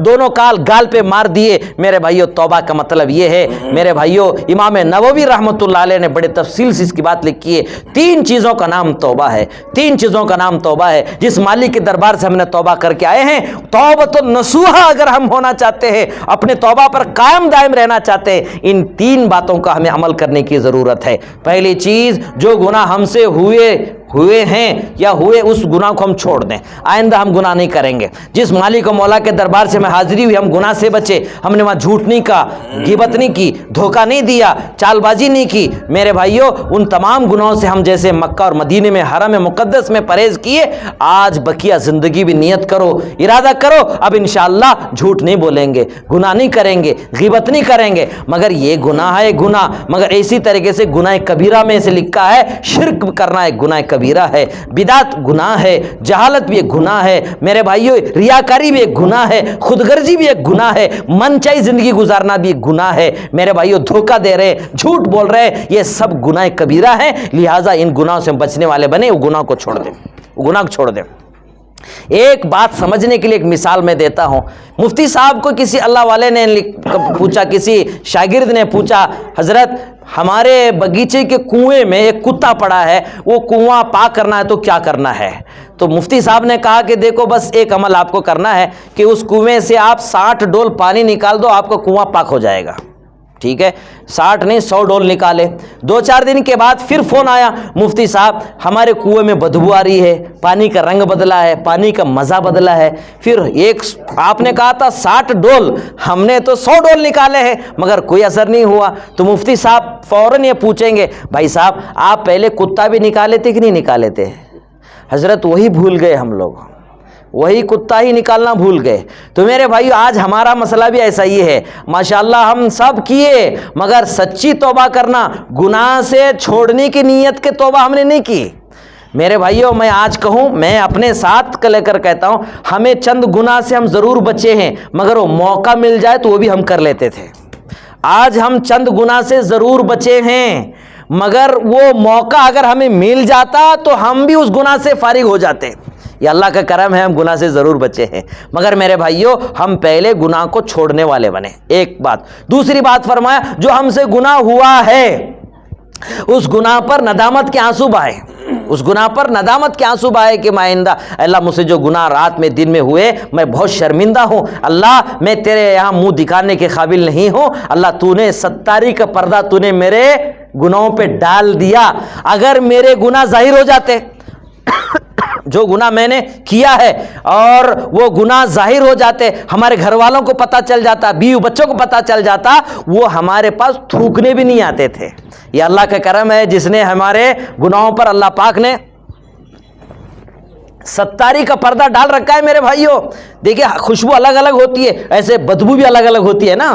دونوں گال پہ مار دیے۔ میرے بھائیو توبہ کا مطلب یہ ہے، میرے بھائیو امام نووی رحمۃ اللہ علیہ نے بڑے تفصیل سے اس کی بات لکھی ہے، 3 چیزوں کا نام توبہ ہے، 3 چیزوں کا نام توبہ ہے۔ جس مالک کے دربار سے ہم نے توبہ کر کے آئے ہیں، توبۃ النصوحہ اگر ہم ہونا چاہتے ہیں، اپنے توبہ پر قائم دائم رہنا چاہتے ہیں، ان 3 باتوں کا ہمیں عمل کرنے کی ضرورت ہے۔ پہلی چیز، جو گناہ ہم سے ہوئے ہیں یا ہوئے، اس گناہ کو ہم چھوڑ دیں، آئندہ ہم گناہ نہیں کریں گے۔ جس مالک و مولا کے دربار سے ہمیں حاضری ہوئی، ہم گناہ سے بچے، ہم نے وہاں جھوٹ نہیں کہا، غیبت نہیں کی، دھوکہ نہیں دیا، چال بازی نہیں کی۔ میرے بھائیو ان تمام گناہوں سے ہم جیسے مکہ اور مدینے میں حرم مقدس میں پرہیز کیے، آج بقیہ زندگی بھی نیت کرو، ارادہ کرو، اب انشاءاللہ جھوٹ نہیں بولیں گے، گناہ نہیں کریں گے، غیبت نہیں کریں گے۔ مگر یہ گناہ ہے گناہ، مگر اسی طریقے سے گناہ کبیرہ میں سے لکھا ہے، شرک کرنا ایک گناہ کبیرہ ہے، بدعت گناہ ہے، جہالت بھی ایک گناہ ہے، میرے بھائیو ریاکاری بھی ایک گناہ ہے، خود غرضی بھی ایک گناہ ہے، من چاہی زندگی گزارنا بھی ایک گناہ ہے۔ میرے بھائیو دھوکہ دے رہے، جھوٹ بول رہے، یہ سب گناہ کبیرہ ہیں، لہٰذا ان گناہوں سے بچنے والے بنے، وہ گناہ کو چھوڑ دیں، وہ گناہ کو چھوڑ دیں۔ ایک بات سمجھنے کے لیے ایک مثال میں دیتا ہوں۔ مفتی صاحب کو کسی اللہ والے نے پوچھا، کسی شاگرد نے پوچھا، حضرت ہمارے بغیچے کے کنویں میں ایک کتا پڑا ہے، وہ کنواں پاک کرنا ہے تو کیا کرنا ہے؟ تو مفتی صاحب نے کہا کہ دیکھو بس ایک عمل آپ کو کرنا ہے کہ اس کنویں سے آپ 60 ڈول پانی نکال دو، آپ کا کنواں پاک ہو جائے گا۔ ٹھیک ہے، 60 نہیں 100 ڈول نکالے۔ 2-4 دن کے بعد پھر فون آیا، مفتی صاحب ہمارے کنویں میں بدبو آ رہی ہے، پانی کا رنگ بدلا ہے، پانی کا مزہ بدلا ہے۔ پھر آپ نے کہا تھا 60 ڈول، ہم نے تو 100 ڈول نکالے ہیں مگر کوئی اثر نہیں ہوا۔ تو مفتی صاحب فوراً یہ پوچھیں گے، بھائی صاحب آپ پہلے کتا بھی نکالے تھے کہ نہیں نکالے تھے؟ حضرت وہی بھول گئے، ہم لوگ وہی کتا ہی نکالنا بھول گئے۔ تو میرے بھائیو آج ہمارا مسئلہ بھی ایسا ہی ہے، ماشاءاللہ ہم سب کیے مگر سچی توبہ کرنا، گناہ سے چھوڑنے کی نیت کے توبہ ہم نے نہیں کی۔ میرے بھائیو میں آج کہوں، میں اپنے ساتھ لے کر کہتا ہوں، ہمیں چند گناہ سے ہم ضرور بچے ہیں مگر وہ موقع مل جائے تو وہ بھی ہم کر لیتے تھے۔ آج ہم چند گناہ سے ضرور بچے ہیں مگر وہ موقع اگر ہمیں مل جاتا تو ہم بھی اس گناہ سے فارغ ہو جاتے۔ یہ اللہ کا کرم ہے، ہم گناہ سے ضرور بچے ہیں مگر میرے بھائیو ہم پہلے گناہ کو چھوڑنے والے بنے، ایک بات۔ دوسری بات فرمایا، جو ہم سے گناہ ہوا ہے اس گناہ پر ندامت کے آنسو بہائے، اس گناہ پر ندامت کے آنسو بہائے کہ میں آئندہ اللہ مجھ سے جو گناہ رات میں دن میں ہوئے میں بہت شرمندہ ہوں، اللہ میں تیرے یہاں منہ دکھانے کے قابل نہیں ہوں، اللہ تو نے ستاری کا پردہ تو نے میرے گناہوں پہ ڈال دیا۔ اگر میرے گناہ ظاہر ہو جاتے، جو گناہ میں نے کیا ہے اور وہ گناہ ظاہر ہو جاتے، ہمارے گھر والوں کو پتہ چل جاتا، بیوی بچوں کو پتہ چل جاتا، وہ ہمارے پاس تھوکنے بھی نہیں آتے تھے۔ یہ اللہ کا کرم ہے جس نے ہمارے گناہوں پر اللہ پاک نے ستاری کا پردہ ڈال رکھا ہے۔ میرے بھائیوں دیکھیں خوشبو الگ الگ ہوتی ہے، ایسے بدبو بھی الگ الگ ہوتی ہے نا،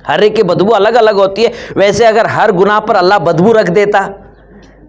ہر ایک کی بدبو الگ الگ ہوتی ہے۔ ویسے اگر ہر گناہ پر اللہ بدبو رکھ دیتا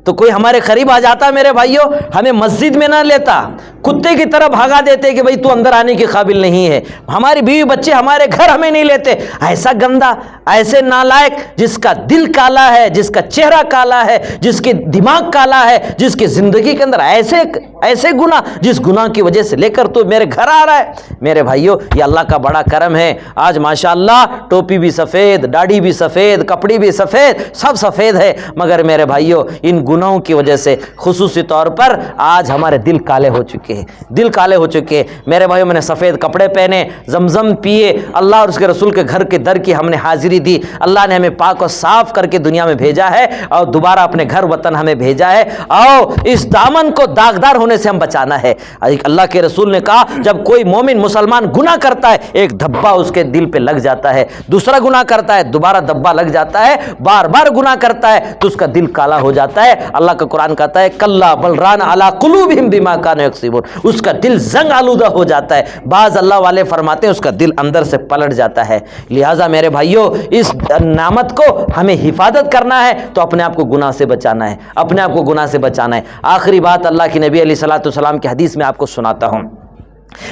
تو کوئی ہمارے قریب آ جاتا میرے بھائیوں، ہمیں مسجد میں نہ لیتا، کتے کی طرح بھگا دیتے کہ بھئی تو اندر آنے کے قابل نہیں ہے، ہماری بیوی بچے ہمارے گھر ہمیں نہیں لیتے۔ ایسا گندا، ایسے نالائق، جس کا دل کالا ہے، جس کا چہرہ کالا ہے، جس کے دماغ کالا ہے، جس کی زندگی کے اندر ایسے گناہ، جس گناہ کی وجہ سے لے کر تو میرے گھر آ رہا ہے۔ میرے بھائیوں یہ اللہ کا بڑا کرم ہے، آج ماشاءاللہ ٹوپی بھی سفید، داڑھی بھی سفید، کپڑی بھی سفید، سب سفید ہے مگر میرے بھائیوں ان گناہوں کی وجہ سے خصوصی طور پر آج ہمارے دل کالے ہو چکے ہیں، دل کالے ہو چکے ہیں۔ میرے بھائیوں میں نے سفید کپڑے پہنے، زمزم پیے، اللہ اور اس کے رسول کے گھر کے در کی ہم نے حاضری دی، اللہ نے ہمیں پاک و صاف کر کے دنیا میں بھیجا ہے اور دوبارہ اپنے گھر وطن ہمیں بھیجا ہے، اور اس دامن کو داغدار ہونے سے ہم بچانا ہے۔ اللہ کے رسول نے کہا جب کوئی مومن مسلمان گناہ کرتا ہے ایک دھبا اس کے دل پہ لگ جاتا ہے، دوسرا گناہ کرتا ہے دوبارہ دھبا لگ جاتا ہے، بار بار گناہ کرتا ہے تو اس کا دل کالا ہو جاتا ہے۔ اللہ کا قرآن کہتا ہے کلا بل ران علی قلوبہم بما کانوا یکسبون، اس کا دل زنگ آلودہ ہو جاتا ہے۔ بعض اللہ والے فرماتے ہیں اس کا دل اندر سے پلٹ جاتا ہے۔ لہٰذا میرے بھائیوں اس نعمت کو ہمیں حفاظت کرنا ہے تو اپنے آپ کو گناہ سے بچانا ہے، اپنے آپ کو گناہ سے بچانا ہے۔ آخری بات اللہ کی نبی علیہ الصلوۃ والسلام کی حدیث میں آپ کو سناتا ہوں۔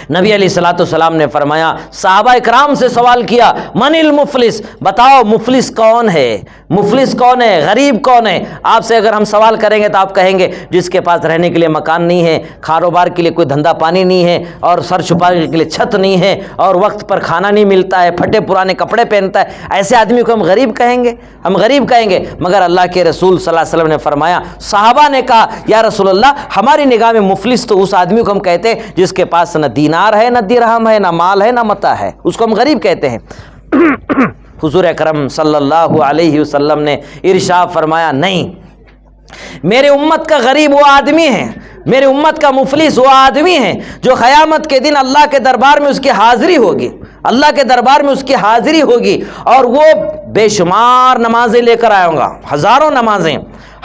نبی علیہ الصلوۃ والسلام نے فرمایا، صحابہ اکرام سے سوال کیا، من المفلس، بتاؤ مفلس کون ہے، مفلس کون ہے، غریب کون ہے؟ آپ سے اگر ہم سوال کریں گے تو آپ کہیں گے جس کے پاس رہنے کے لیے مکان نہیں ہے، کاروبار کے لیے کوئی دھندا پانی نہیں ہے، اور سر چھپانے کے لیے چھت نہیں ہے، اور وقت پر کھانا نہیں ملتا ہے، پھٹے پرانے کپڑے پہنتا ہے، ایسے آدمی کو ہم غریب کہیں گے، ہم غریب کہیں گے۔ مگر اللہ کے رسول صلی اللہ علیہ وسلم نے فرمایا، صحابہ نے کہا یا رسول اللہ، ہماری نگاہ میں مفلس تو اس آدمی کو ہم کہتے ہیں جس کے پاس نہ دینار ہے، نہ درہم ہے، نہ مال ہے، نہ متاع ہے، اس کو ہم غریب کہتے ہیں۔ حضور اکرم صلی اللہ علیہ وسلم نے ارشاد فرمایا، نہیں، میرے امت کا غریب وہ آدمی ہے، میرے امت کا مفلس وہ آدمی ہے جو قیامت کے دن اللہ کے دربار میں اس کی حاضری ہوگی، اللہ کے دربار میں اس کی حاضری ہوگی، اور وہ بے شمار نمازیں لے کر آیا ہوں گا، ہزاروں نمازیں،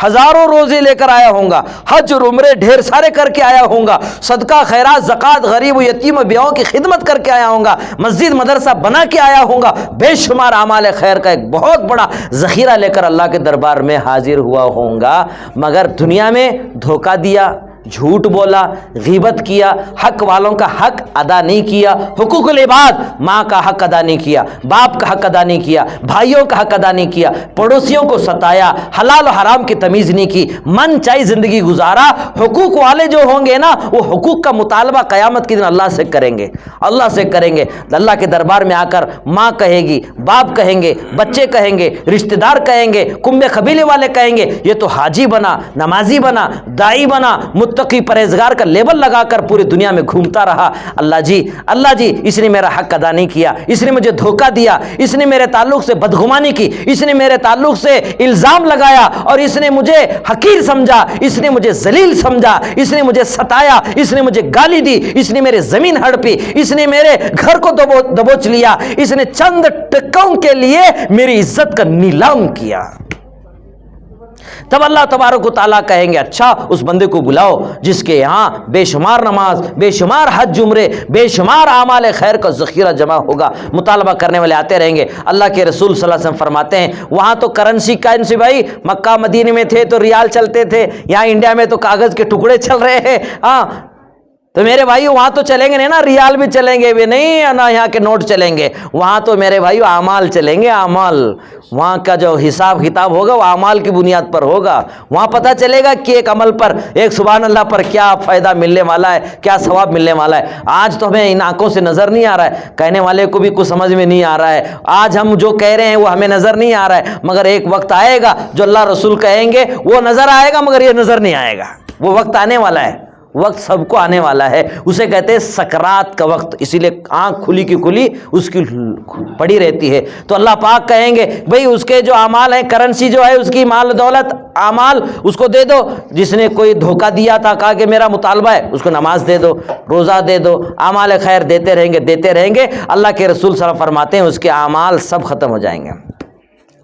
ہزاروں روزے لے کر آیا ہوں گا، حج اور عمرے ڈھیر سارے کر کے آیا ہوں گا، صدقہ خیرات زکوٰۃ غریب و یتیم و بیواؤں کی خدمت کر کے آیا ہوں گا، مسجد مدرسہ بنا کے آیا ہوں گا، بے شمار اعمال خیر کا ایک بہت بڑا ذخیرہ لے کر اللہ کے دربار میں حاضر ہوا ہوں گا، مگر دنیا میں دھوکہ دیا، جھوٹ بولا، غیبت کیا، حق والوں کا حق ادا نہیں کیا، حقوق العباد، ماں کا حق ادا نہیں کیا، باپ کا حق ادا نہیں کیا، بھائیوں کا حق ادا نہیں کیا، پڑوسیوں کو ستایا، حلال و حرام کی تمیز نہیں کی، من چاہی زندگی گزارا۔ حقوق والے جو ہوں گے نا، وہ حقوق کا مطالبہ قیامت کے دن اللہ سے کریں گے، اللہ سے کریں گے، اللہ کے دربار میں آ کر ماں کہے گی، باپ کہیں گے، بچے کہیں گے، رشتہ دار کہیں گے، کنبے قبیلے والے کہیں گے، یہ تو حاجی بنا، نمازی بنا، دائی بنا، متقی پرہیزگار کا لیبل لگا کر پوری دنیا میں گھومتا رہا، اللہ جی اس نے میرا حق ادا نہیں کیا، اس نے مجھے دھوکہ دیا، اس نے میرے تعلق سے بدگمانی کی، اس نے میرے تعلق سے الزام لگایا، اور اس نے مجھے حقیر سمجھا، اس نے مجھے ذلیل سمجھا، اس نے مجھے ستایا، اس نے مجھے گالی دی، اس نے میرے زمین ہڑپی، اس نے میرے گھر کو دبوچ لیا، اس نے چند ٹکوں کے لیے میری عزت کا نیلام کیا۔ تب اللہ تبارک و تعالیٰ کہیں گے، اچھا اس بندے کو بلاؤ جس کے یہاں بے شمار نماز، بے شمار حج عمرے، بے شمار اعمال خیر کا ذخیرہ جمع ہوگا، مطالبہ کرنے والے آتے رہیں گے۔ اللہ کے رسول صلی اللہ علیہ وسلم فرماتے ہیں، وہاں تو کرنسی بھائی، مکہ مدینے میں تھے تو ریال چلتے تھے، یہاں انڈیا میں تو کاغذ کے ٹکڑے چل رہے ہیں، ہاں تو میرے بھائیو وہاں تو چلیں گے نہیں نا، ریال بھی چلیں گے بھی نہیں، نہ یہاں کے نوٹ چلیں گے، وہاں تو میرے بھائیو اعمال چلیں گے، اعمال، وہاں کا جو حساب کتاب ہوگا وہ اعمال کی بنیاد پر ہوگا، وہاں پتہ چلے گا کہ ایک عمل پر، ایک سبحان اللہ پر کیا فائدہ ملنے والا ہے، کیا ثواب ملنے والا ہے۔ آج تو ہمیں ان آنکھوں سے نظر نہیں آ رہا ہے، کہنے والے کو بھی کچھ سمجھ میں نہیں آ رہا ہے، آج ہم جو کہہ رہے ہیں وہ ہمیں نظر نہیں آ رہا ہے، مگر ایک وقت آئے گا جو اللہ رسول کہیں گے وہ نظر آئے گا، مگر یہ نظر نہیں آئے گا، وہ وقت آنے والا ہے، وقت سب کو آنے والا ہے، اسے کہتے ہیں سکرات کا وقت، اسی لیے آنکھ کھلی کی کھلی اس کی پڑی رہتی ہے۔ تو اللہ پاک کہیں گے بھئی اس کے جو اعمال ہیں، کرنسی جو ہے اس کی، مال دولت اعمال اس کو دے دو، جس نے کوئی دھوکہ دیا تھا، کہا کہ میرا مطالبہ ہے، اس کو نماز دے دو، روزہ دے دو، اعمال خیر دیتے رہیں گے، اللہ کے رسول صلی اللہ علیہ وسلم فرماتے ہیں اس کے اعمال سب ختم ہو جائیں گے۔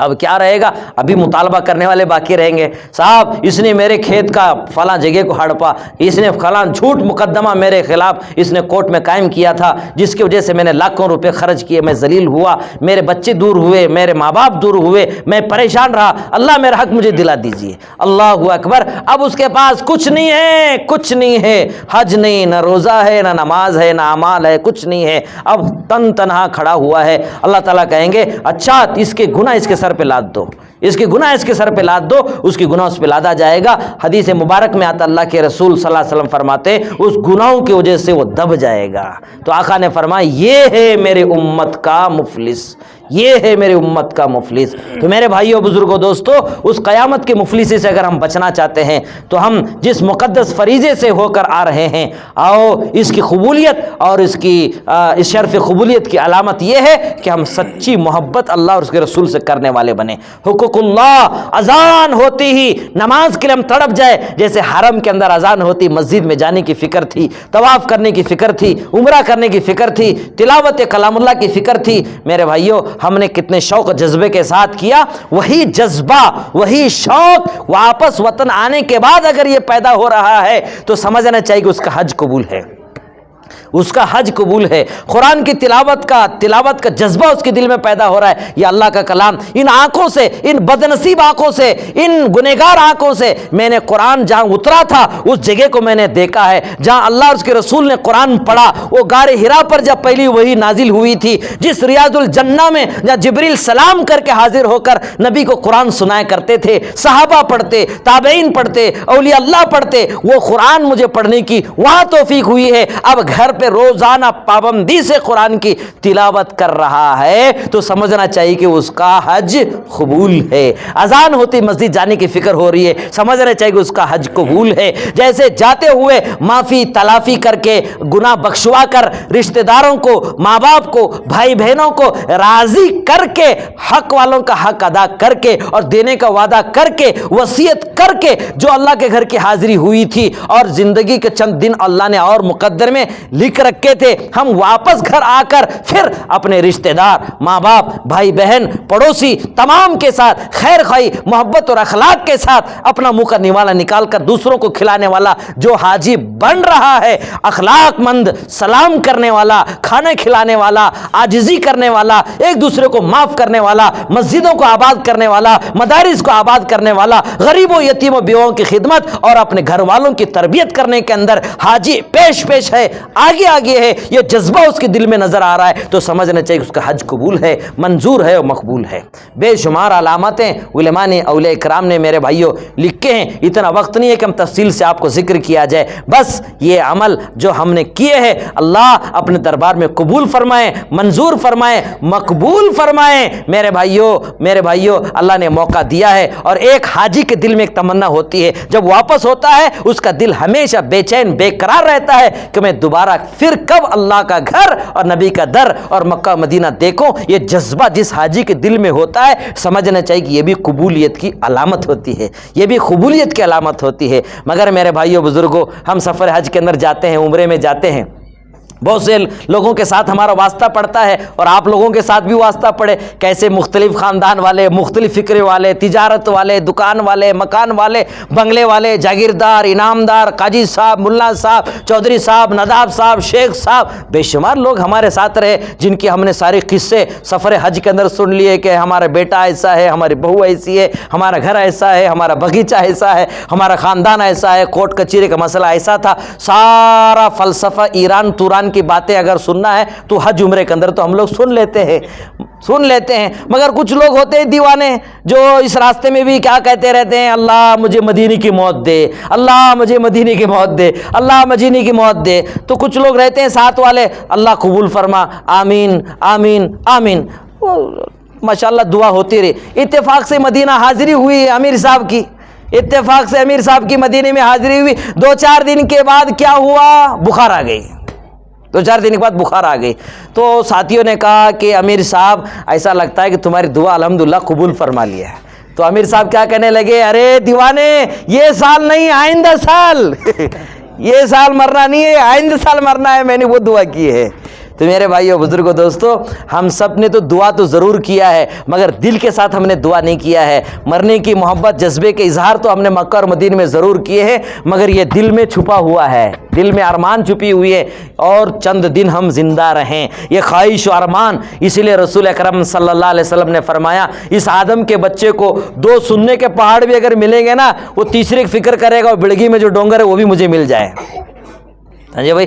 اب کیا رہے گا؟ ابھی مطالبہ کرنے والے باقی رہیں گے، صاحب اس نے میرے کھیت کا فلاں جگہ کو ہڑپا، اس نے فلاں جھوٹ مقدمہ میرے خلاف اس نے کورٹ میں قائم کیا تھا، جس کی وجہ سے میں نے لاکھوں روپے خرچ کیے، میں ذلیل ہوا، میرے بچے دور ہوئے، میرے ماں باپ دور ہوئے، میں پریشان رہا، اللہ میرا حق مجھے دلا دیجیے۔ اللہ اکبر۔ اب اس کے پاس کچھ نہیں ہے، کچھ نہیں ہے، حج نہیں، نہ روزہ ہے، نہ نماز ہے، نہ اعمال ہے، کچھ نہیں ہے، اب تنہا کھڑا ہوا ہے۔ اللہ تعالیٰ کہیں گے اچھا اس کے گناہ اس کے سر پہ لاد دو، اس کے گناہ اس کے سر پہ لاد دو، اس کی گناہ اس پہ لادا جائے گا۔ حدیث مبارک میں آتا اللہ کے رسول صلی اللہ علیہ وسلم فرماتے اس گناہوں کی وجہ سے وہ دب جائے گا۔ تو آقا نے فرمایا یہ ہے میرے امت کا مفلس، یہ ہے میری امت کا مفلس۔ تو میرے بھائیوں بزرگوں دوستو، اس قیامت کے مفلسی سے اگر ہم بچنا چاہتے ہیں تو ہم جس مقدس فریضے سے ہو کر آ رہے ہیں، آؤ اس کی قبولیت اور اس شرف قبولیت کی علامت یہ ہے کہ ہم سچی محبت اللہ اور اس کے رسول سے کرنے والے بنے۔ حقوق اللہ، اذان ہوتی ہی نماز کے لیے ہم تڑپ جائے، جیسے حرم کے اندر اذان ہوتی مسجد میں جانے کی فکر تھی، طواف کرنے کی فکر تھی، عمرہ کرنے کی فکر تھی، تلاوت کلام اللہ کی فکر تھی۔ میرے بھائیوں ہم نے کتنے شوق و جذبے کے ساتھ کیا، وہی جذبہ وہی شوق واپس وطن آنے کے بعد اگر یہ پیدا ہو رہا ہے تو سمجھنا چاہیے کہ اس کا حج قبول ہے، اس کا حج قبول ہے۔ قرآن کی تلاوت کا جذبہ اس کے دل میں پیدا ہو رہا ہے، یہ اللہ کا کلام، ان آنکھوں سے، ان بدنصیب آنکھوں سے، ان گنہگار آنکھوں سے میں نے قرآن جہاں اترا تھا اس جگہ کو میں نے دیکھا ہے، جہاں اللہ اور اس کے رسول نے قرآن پڑھا، وہ غار حرا پر جب پہلی وحی نازل ہوئی تھی، جس ریاض الجنہ میں جہاں جبریل سلام کر کے حاضر ہو کر نبی کو قرآن سنایا کرتے تھے، صحابہ پڑھتے، تابعین پڑھتے، اولیاء اللہ پڑھتے، وہ قرآن مجھے پڑھنے کی وہاں توفیق ہوئی ہے۔ اب گھر پہ روزانہ پابندی سے قرآن کی تلاوت کر رہا ہے تو سمجھنا چاہیے کہ اس کا حج قبول ہے۔ اذان ہوتی مسجد جانے کی فکر ہو رہی ہے، سمجھنا چاہیے کہ اس کا حج قبول ہے۔ جیسے جاتے ہوئے معافی تلافی کر کے، گناہ بخشوا کر، رشتہ داروں کو، ماں باپ کو، بھائی بہنوں کو راضی کر کے، حق والوں کا حق ادا کر کے اور دینے کا وعدہ کر کے، وصیت کر کے، جو اللہ کے گھر کی حاضری ہوئی تھی اور زندگی کے چند دن اللہ نے اور مقدر میں لکھ رکھے تھے، ہم واپس گھر آ کر پھر اپنے رشتہ دار، ماں باپ، بھائی بہن، پڑوسی تمام کے ساتھ خیر خواہی، محبت اور اخلاق کے ساتھ اپنا منہ کا نوالا نکال کر دوسروں کو کھلانے والا جو حاجی بن رہا ہے، اخلاق مند، سلام کرنے والا، کھانے کھلانے والا، عاجزی کرنے والا، ایک دوسرے کو معاف کرنے والا، مسجدوں کو آباد کرنے والا، مدارس کو آباد کرنے والا، غریبوں، یتیموں، بیووں کی خدمت اور اپنے گھر والوں کی تربیت کرنے کے اندر حاجی پیش ہے، آگے ہے، یہ جذبہ اس کے دل میں نظر آ رہا ہے تو سمجھنا چاہیے اس کا حج قبول ہے، منظور ہے اور مقبول ہے۔ بے شمار علامتیں علماء نے، اولیاء کرام نے میرے بھائیوں لکھے ہیں، اتنا وقت نہیں ہے کہ ہم تفصیل سے آپ کو ذکر کیا جائے، بس یہ عمل جو ہم نے کیے ہیں اللہ اپنے دربار میں قبول فرمائے، منظور فرمائے، مقبول فرمائے۔ میرے بھائیوں اللہ نے موقع دیا ہے اور ایک حاجی کے دل میں ایک تمنا ہوتی ہے، جب واپس ہوتا ہے اس کا دل ہمیشہ بے چین بے قرار رہتا ہے کہ میں دوبارہ پھر کب اللہ کا گھر اور نبی کا در اور مکہ مدینہ دیکھوں۔ یہ جذبہ جس حاجی کے دل میں ہوتا ہے سمجھنا چاہیے کہ یہ بھی قبولیت کی علامت ہوتی ہے، یہ بھی قبولیت کی علامت ہوتی ہے۔ مگر میرے بھائیوں بزرگوں، ہم سفر حج کے اندر جاتے ہیں، عمرے میں جاتے ہیں، بہت سے لوگوں کے ساتھ ہمارا واسطہ پڑتا ہے اور آپ لوگوں کے ساتھ بھی واسطہ پڑے، کیسے مختلف خاندان والے، مختلف فکر والے، تجارت والے، دکان والے، مکان والے، بنگلے والے، جاگیردار، انعامدار، قاضی صاحب، ملا صاحب، چودھری صاحب، نداب صاحب، شیخ صاحب، بے شمار لوگ ہمارے ساتھ رہے جن کی ہم نے سارے قصے سفر حج کے اندر سن لیے کہ ہمارا بیٹا ایسا ہے، ہماری بہو ایسی ہے، ہمارا گھر ایسا ہے، ہمارا باغیچہ ایسا ہے، ہمارا خاندان ایسا ہے، کوٹ کچہری کا مسئلہ ایسا تھا۔ سارا فلسفہ ایران توران کی باتیں اگر سننا ہے تو حج عمرے کے اندر تو ہم لوگ سن لیتے ہیں، مگر کچھ لوگ ہوتے ہیں دیوانے جو اس راستے میں بھی کیا کہتے رہتے ہیں، اللہ مجھے مدینے کی موت دے، اللہ مجھے مدینے کی موت دے، اللہ مدینے کی موت دے۔ تو کچھ لوگ رہتے ہیں ساتھ والے، اللہ قبول فرما، آمین آمین آمین، ماشاءاللہ دعا ہوتی رہی۔ اتفاق سے مدینہ حاضری ہوئی امیر صاحب کی، اتفاق سے امیر صاحب کی مدینے میں حاضری ہوئی، 2-4 دن کے بعد کیا ہوا، بخار آ گئی، 2-4 دن کے بعد بخار آ گئی۔ تو ساتھیوں نے کہا کہ امیر صاحب ایسا لگتا ہے کہ تمہاری دعا الحمدللہ قبول فرما لیا ہے۔ تو امیر صاحب کیا کہنے لگے، ارے دیوانے، یہ سال نہیں آئندہ سال یہ سال مرنا نہیں ہے، آئندہ سال مرنا ہے، میں نے وہ دعا کی ہے۔ تو میرے بھائیو بزرگوں دوستو، ہم سب نے تو دعا تو ضرور کیا ہے مگر دل کے ساتھ ہم نے دعا نہیں کیا ہے۔ مرنے کی محبت، جذبے کے اظہار تو ہم نے مکہ اور مدینے میں ضرور کیے ہیں مگر یہ دل میں چھپا ہوا ہے، دل میں ارمان چھپی ہوئی ہے اور چند دن ہم زندہ رہیں، یہ خواہش و ارمان۔ اسی لیے رسول اکرم صلی اللہ علیہ وسلم نے فرمایا، اس آدم کے بچے کو 2 سننے کے پہاڑ بھی اگر ملیں گے نا، وہ تیسری فکر کرے گا اور بڑگی میں جو ڈونگر ہے وہ بھی مجھے مل جائے۔ ہاں جی بھائی،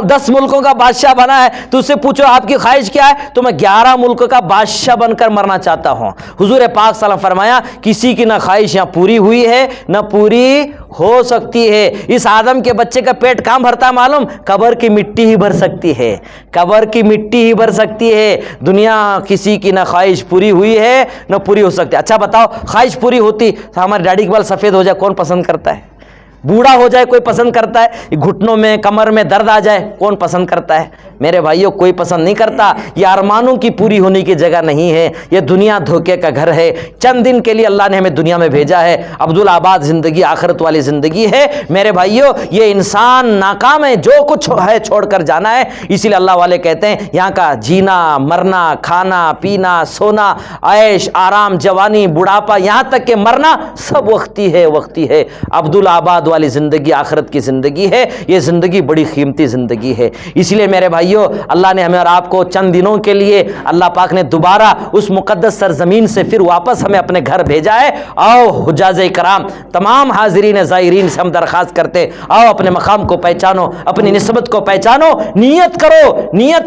10 ملکوں کا بادشاہ بنا ہے تو اس سے پوچھو آپ کی خواہش کیا ہے، تو میں 11 ملکوں کا بادشاہ بن کر مرنا چاہتا ہوں۔ حضور پاک صلی اللہ علیہ وسلم فرمایا، کسی کی نہ خواہش یہاں پوری ہوئی ہے نہ پوری ہو سکتی ہے۔ اس آدم کے بچے کا پیٹ کہاں بھرتا معلوم، قبر کی مٹی ہی بھر سکتی ہے، قبر کی مٹی ہی بھر سکتی ہے۔ دنیا کسی کی نہ خواہش پوری ہوئی ہے نہ پوری ہو سکتی۔ اچھا بتاؤ، خواہش پوری ہوتی تو ہمارے داڑھی کے بال سفید ہو جائے کون پسند کرتا ہے؟ بوڑھا ہو جائے کوئی پسند کرتا ہے؟ گھٹنوں میں کمر میں درد آ جائے کون پسند کرتا ہے؟ میرے بھائیوں کوئی پسند نہیں کرتا۔ یہ ارمانوں کی پوری ہونے کی جگہ نہیں ہے، یہ دنیا دھوکے کا گھر ہے۔ چند دن کے لیے اللہ نے ہمیں دنیا میں بھیجا ہے، عبدالآباد زندگی آخرت والی زندگی ہے۔ میرے بھائیوں یہ انسان ناکام ہے، جو کچھ ہے چھوڑ کر جانا ہے۔ اسی لیے اللہ والے کہتے ہیں یہاں کا جینا مرنا، کھانا پینا، سونا، عیش آرام، جوانی بڑھاپا، یہاں تک کہ مرنا سب وقتی ہے، وقتی ہے۔ عبدالآباد بعد والی زندگی آخرت کی زندگی ہے، یہ زندگی بڑی قیمتی زندگی ہے۔ اس لیے میرے بھائیوں، اللہ نے ہمیں اور آپ کو چند دنوں کے لیے اللہ پاک نے دوبارہ اس مقدس سرزمین سے پھر واپس ہمیں اپنے گھر بھیجا ہے۔ آؤ حجاز کرام، تمام حاضرین زائرین سے ہم درخواست کرتے، آؤ اپنے مقام کو پہچانو، اپنی نسبت کو پہچانو، نیت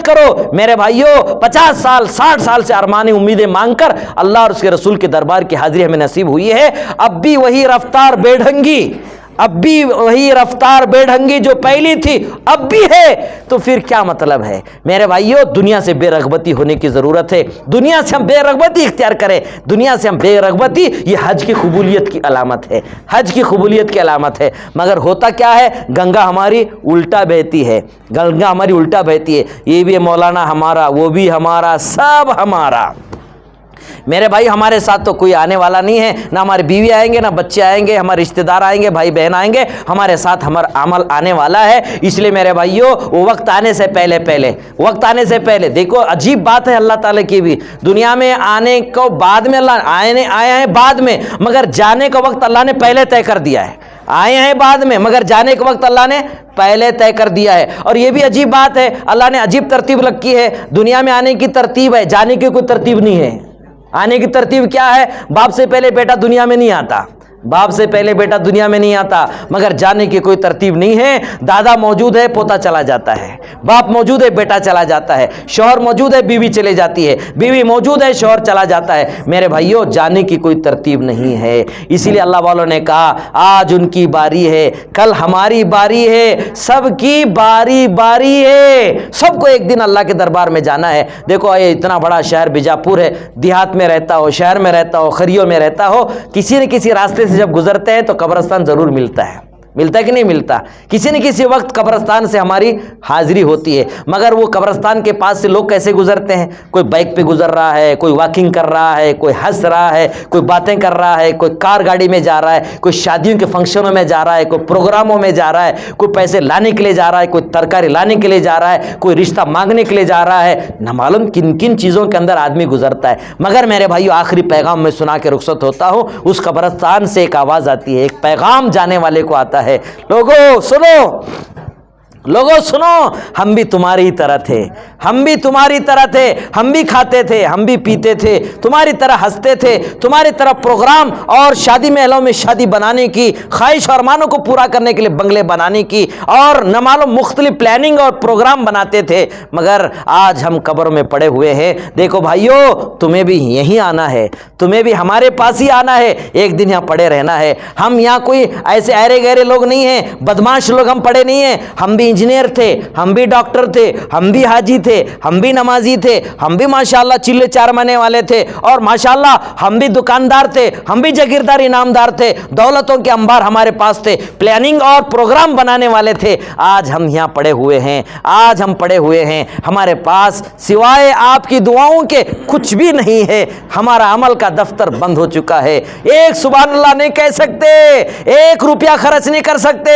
کرو میرے بھائیوں۔ 50 سال 60 سال سے ارمانیں امیدیں مانگ کر اللہ اور اس کے رسول کے دربار کی حاضری ہمیں نصیب ہوئی ہے۔ اب بھی وہی رفتار بے ڈھنگی جو پہلی تھی اب بھی ہے، تو پھر کیا مطلب ہے؟ میرے بھائیوں، دنیا سے بے رغبتی ہونے کی ضرورت ہے، دنیا سے ہم بے رغبتی اختیار کریں، دنیا سے ہم بے رغبتی، یہ حج کی قبولیت کی علامت ہے، حج کی قبولیت کی علامت ہے۔ مگر ہوتا کیا ہے؟ گنگا ہماری الٹا بہتی ہے، یہ بھی مولانا ہمارا، وہ بھی ہمارا، سب ہمارا۔ میرے بھائی، ہمارے ساتھ تو کوئی آنے والا نہیں ہے، نہ ہماری بیوی آئیں گے، نہ بچے آئیں گے، ہمارے رشتہ دار آئیں گے، بھائی بہن آئیں گے، ہمارے ساتھ ہمارا عمل آنے والا ہے۔ اس لیے میرے بھائیوں، وہ وقت آنے سے پہلے دیکھو، عجیب بات ہے اللہ تعالیٰ کی بھی، دنیا میں آنے کو بعد میں اللہ آیا ہے بعد میں، مگر جانے کا وقت اللہ نے پہلے طے کر دیا ہے۔ آئے ہیں بعد میں، مگر جانے کے وقت اللہ نے پہلے طے کر دیا ہے۔ اور یہ بھی عجیب بات ہے، اللہ نے عجیب ترتیب رکھی ہے، دنیا میں آنے کی ترتیب ہے، جانے کی کوئی ترتیب نہیں ہے۔ آنے کی ترتیب کیا ہے؟ باپ سے پہلے بیٹا دنیا میں نہیں آتا، مگر جانے کی کوئی ترتیب نہیں ہے۔ دادا موجود ہے، پوتا چلا جاتا ہے، باپ موجود ہے، بیٹا چلا جاتا ہے، شوہر موجود ہے، بیوی چلے جاتی ہے، بیوی موجود ہے، شوہر چلا جاتا ہے۔ میرے بھائیوں، جانے کی کوئی ترتیب نہیں ہے۔ اسی لیے اللہ والوں نے کہا، آج ان کی باری ہے، کل ہماری باری ہے، سب کی باری ہے، سب کو ایک دن اللہ کے دربار میں جانا ہے۔ دیکھو، یہ اتنا بڑا شہر بیجاپور ہے، دیہات میں رہتا ہو، شہر میں رہتا ہو، خریوں میں رہتا ہو، کسی نہ کسی راستے سے جب گزرتے ہیں تو قبرستان ضرور ملتا ہے کہ نہیں ملتا؟ کسی نہ کسی وقت قبرستان سے ہماری حاضری ہوتی ہے، مگر وہ قبرستان کے پاس سے لوگ کیسے گزرتے ہیں؟ کوئی بائک پہ گزر رہا ہے، کوئی واکنگ کر رہا ہے، کوئی ہنس رہا ہے، کوئی باتیں کر رہا ہے، کوئی کار گاڑی میں جا رہا ہے، کوئی شادیوں کے فنکشنوں میں جا رہا ہے، کوئی پروگراموں میں جا رہا ہے، کوئی پیسے لانے کے لیے جا رہا ہے، کوئی ترکاری لانے کے لیے جا رہا ہے، کوئی رشتہ مانگنے کے لیے جا رہا ہے، نہ معلوم کن کن چیزوں کے اندر آدمی گزرتا ہے۔ مگر میرے بھائیو، آخری پیغام میں سنا کے رخصت ہوتا ہوں۔ اس قبرستان سے ایک آواز آتی ہے، ایک پیغام جانے والے کو آتا ہے، لوگوں سنو، ہم بھی تمہاری طرح تھے، ہم بھی کھاتے تھے، ہم بھی پیتے تھے، تمہاری طرح ہنستے تھے، تمہاری طرح پروگرام اور شادی محلوں میں شادی بنانے کی، خواہش اور ارمانوں کو پورا کرنے کے لیے بنگلے بنانے کی، اور نہ معلوم مختلف پلاننگ اور پروگرام بناتے تھے، مگر آج ہم قبر میں پڑے ہوئے ہیں۔ دیکھو بھائیو، تمہیں بھی یہیں آنا ہے، تمہیں بھی ہمارے پاس ہی آنا ہے، ایک دن یہاں پڑے رہنا ہے۔ ہم یہاں کوئی ایسے ایرے گہرے لوگ نہیں ہیں، بدماش لوگ ہم پڑے نہیں ہیں، ہم بھی انجینئر تھے، ہم بھی ڈاکٹر تھے، ہم بھی حاجی تھے، ہم بھی نمازی تھے، ہم بھی ماشاءاللہ چلے چار منے والے تھے، اور ماشاءاللہ ہم بھی دکاندار تھے، ہم بھی جاگیردار انعامدار تھے، دولتوں کے انبار ہمارے پاس تھے، پلاننگ اور پروگرام بنانے والے تھے۔ آج ہم یہاں پڑے ہوئے ہیں، ہمارے پاس سوائے آپ کی دعاؤں کے کچھ بھی نہیں ہے، ہمارا عمل کا دفتر بند ہو چکا ہے۔ ایک سبحان اللہ نہیں کہہ سکتے، ایک روپیہ خرچ نہیں کر سکتے،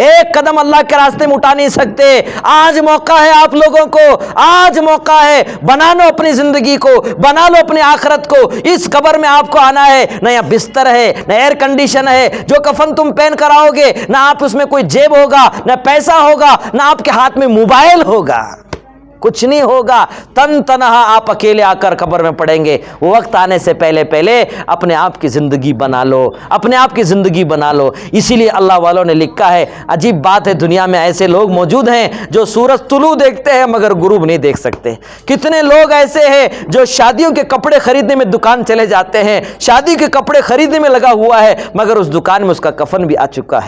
ایک قدم اللہ کے راستے میں اٹھا نہیں سکتے۔ آج موقع ہے آپ لوگوں کو، آج موقع ہے، بنا لو اپنی زندگی کو، بنا لو اپنی آخرت کو۔ اس قبر میں آپ کو آنا ہے، نہ یہاں بستر ہے، نہ ایئر کنڈیشن ہے، جو کفن تم پہن کر آؤ گے، نہ آپ اس میں کوئی جیب ہوگا، نہ پیسہ ہوگا، نہ آپ کے ہاتھ میں موبائل ہوگا، کچھ نہیں ہوگا، تن تنہا آپ اکیلے آ کر قبر میں پڑیں گے۔ وہ وقت آنے سے پہلے اپنے آپ کی زندگی بنا لو، اسی لیے اللہ والوں نے لکھا ہے، عجیب بات ہے، دنیا میں ایسے لوگ موجود ہیں جو سورج طلوع دیکھتے ہیں مگر غروب نہیں دیکھ سکتے۔ کتنے لوگ ایسے ہیں جو شادیوں کے کپڑے خریدنے میں دکان چلے جاتے ہیں، شادی کے کپڑے خریدنے میں لگا ہوا ہے، مگر اس دکان میں اس کا کفن بھی آ چکا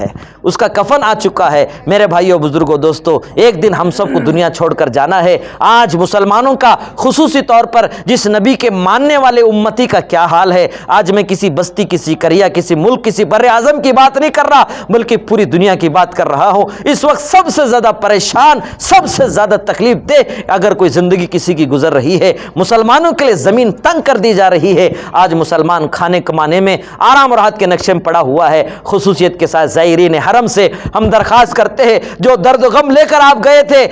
ہے، میرے بھائیوں، بزرگوں، دوستوں، ایک دن ہم سب کو دنیا چھوڑ کر جانا ہے۔ آج مسلمانوں کا خصوصی طور پر جس نبی کے ماننے والے امتی کا کیا حال ہے، آج میں کسی بستی، کسی قریہ، کسی ملک، کسی بر اعظم کی بات نہیں کر رہا، بلکہ پوری دنیا کی بات کر رہا ہوں۔ اس وقت سب سے زیادہ پریشان، سب سے زیادہ تکلیف دہ اگر کوئی زندگی کسی کی گزر رہی ہے، مسلمانوں کے لیے زمین تنگ کر دی جا رہی ہے۔ آج مسلمان کھانے کمانے میں آرام و راحت کے نقشے میں پڑا ہوا ہے۔ خصوصیت کے ساتھ زائرین حرم سے ہم درخواست کرتے ہیں، جو درد و غم لے کر آپ گئے تھے،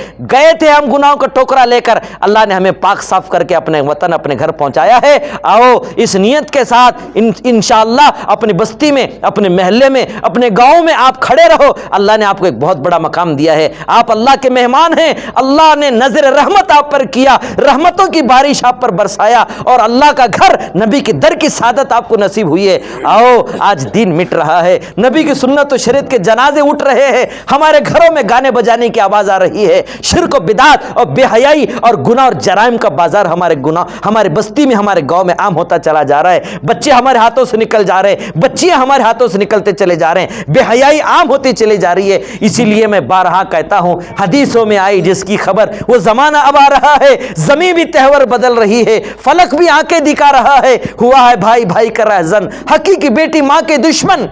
ہم گناہوں کا ٹوکرا لے کر اللہ نے ہمیں پاک صاف کر کے اپنے وطن اپنے گھر پہنچایا ہے۔ آؤ اس نیت کے ساتھ انشاءاللہ اپنی بستی میں، اپنے محلے میں، اپنے گاؤں میں آپ کھڑے رہو۔ اللہ نے آپ کو ایک بہت بڑا مقام دیا ہے، آپ اللہ کے مہمان ہیں، اللہ نے نظر رحمت آپ پر کیا، رحمتوں کی بارش آپ پر برسایا، اور اللہ کا گھر نبی کے در کی سعادت آپ کو نصیب ہوئی ہے۔ آؤ آج دین مٹ رہا ہے، نبی کی سنت و شریعت کے جنازے اٹھ رہے ہیں، ہمارے گھروں میں گانے بجانے کی آواز آ رہی ہے، شرک و بدعت اور بے حیائی اور گناہ اور جرائم کا بازار ہمارے بستی میں، ہمارے گاؤں میں عام ہوتا چلا جا رہا ہے۔ بچے ہمارے ہاتھوں سے نکل جا رہے ہیں، بچیاں ہمارے ہاتھوں سے نکلتے چلے جا رہے ہیں، بے حیائی عام ہوتی چلی جا رہی ہے۔ اسی لیے میں بارہا کہتا ہوں، حدیثوں میں آئی جس کی خبر، وہ زمانہ اب آ رہا ہے، زمین بھی تہور بدل رہی ہے، فلک بھی آنکھیں دکھا رہا ہے، ہوا ہے بھائی بھائی کا رہزن، حقیقی بیٹی ماں کے دشمن،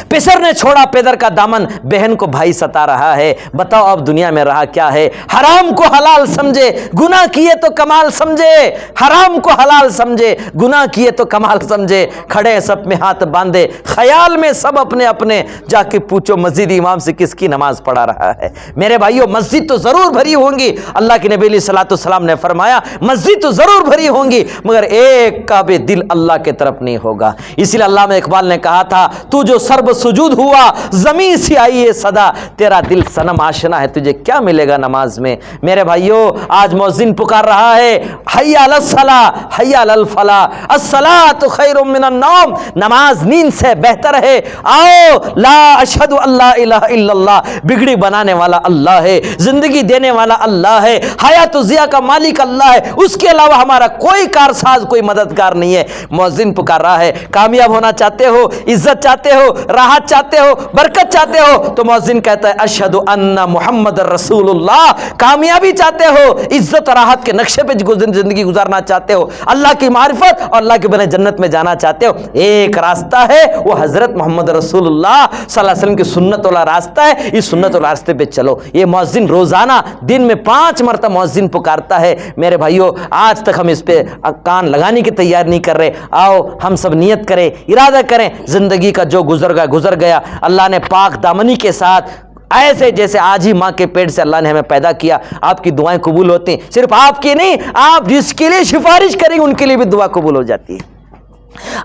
پسر نے چھوڑا پیدر کا دامن، بہن کو بھائی ستا رہا ہے۔ بتاؤ اب دنیا میں رہا کیا ہے؟ حرام کو حلال سمجھے، گناہ کیے تو کمال سمجھے، حرام کو حلال سمجھے، گناہ کیے تو کمال سمجھے، کھڑے سب میں ہاتھ باندھے، خیال میں سب اپنے اپنے، جا کے پوچھو مسجد امام سے کس کی نماز پڑھا رہا ہے۔ میرے بھائیو مسجد تو ضرور بھری ہوں گی، اللہ کے نبی علیہ الصلوۃ والسلام نے فرمایا مسجد تو ضرور بھری ہوں گی، مگر ایک کا بھی دل اللہ کے طرف نہیں ہوگا۔ اسی لیے علامہ اقبال نے کہا تھا، تو جو سرب سجود ہوا زمین سے آئی ہے صدا، تیرا دل صنم آشنا ہے، تجھے کیا ملے گا نماز میں؟ میرے بھائیو آج مؤذن پکار رہا ہے، حی علی الصلاۃ حی علی الفلاح، الصلاۃ خیر من النوم، نماز نیند سے بہتر ہے۔ آؤ لا اشہد اللہ الہ الا اللہ، بگڑی بنانے والا اللہ ہے، زندگی دینے والا اللہ ہے، حیات و ضیاء کا مالک اللہ ہے، اس کے علاوہ ہمارا کوئی کارساز کوئی مددگار نہیں ہے۔ مؤذن پکار رہا ہے، کامیاب ہونا چاہتے ہو، عزت چاہتے ہو، راحت چاہتے ہو، برکت چاہتے ہو، تو مؤذن کہتا ہے اشہد ان محمد رسول اللہ۔ کامیابی چاہتے ہو، عزت اور راحت کے نقشے پہ زندگی گزارنا چاہتے ہو، اللہ کی معرفت اور اللہ کے بنے جنت میں جانا چاہتے ہو، ایک راستہ ہے، وہ حضرت محمد رسول اللہ صلی اللہ علیہ وسلم کی سنت والا راستہ ہے۔ اس سنت والا راستے پہ چلو۔ یہ مؤذن روزانہ دن میں 5 مرتبہ مؤذن پکارتا ہے۔ میرے بھائیو آج تک ہم اس پہ کان لگانے کی تیار نہیں کر رہے۔ آؤ ہم سب نیت کریں، ارادہ کریں، زندگی کا جو گزر گیا، اللہ نے پاک دامنی کے ساتھ ایسے جیسے آج ہی ماں کے پیٹ سے اللہ نے ہمیں پیدا کیا، آپ کی دعائیں قبول ہوتی ہیں، صرف آپ کی نہیں، آپ جس کے لیے سفارش کریں گے ان کے لیے بھی دعا قبول ہو جاتی ہے۔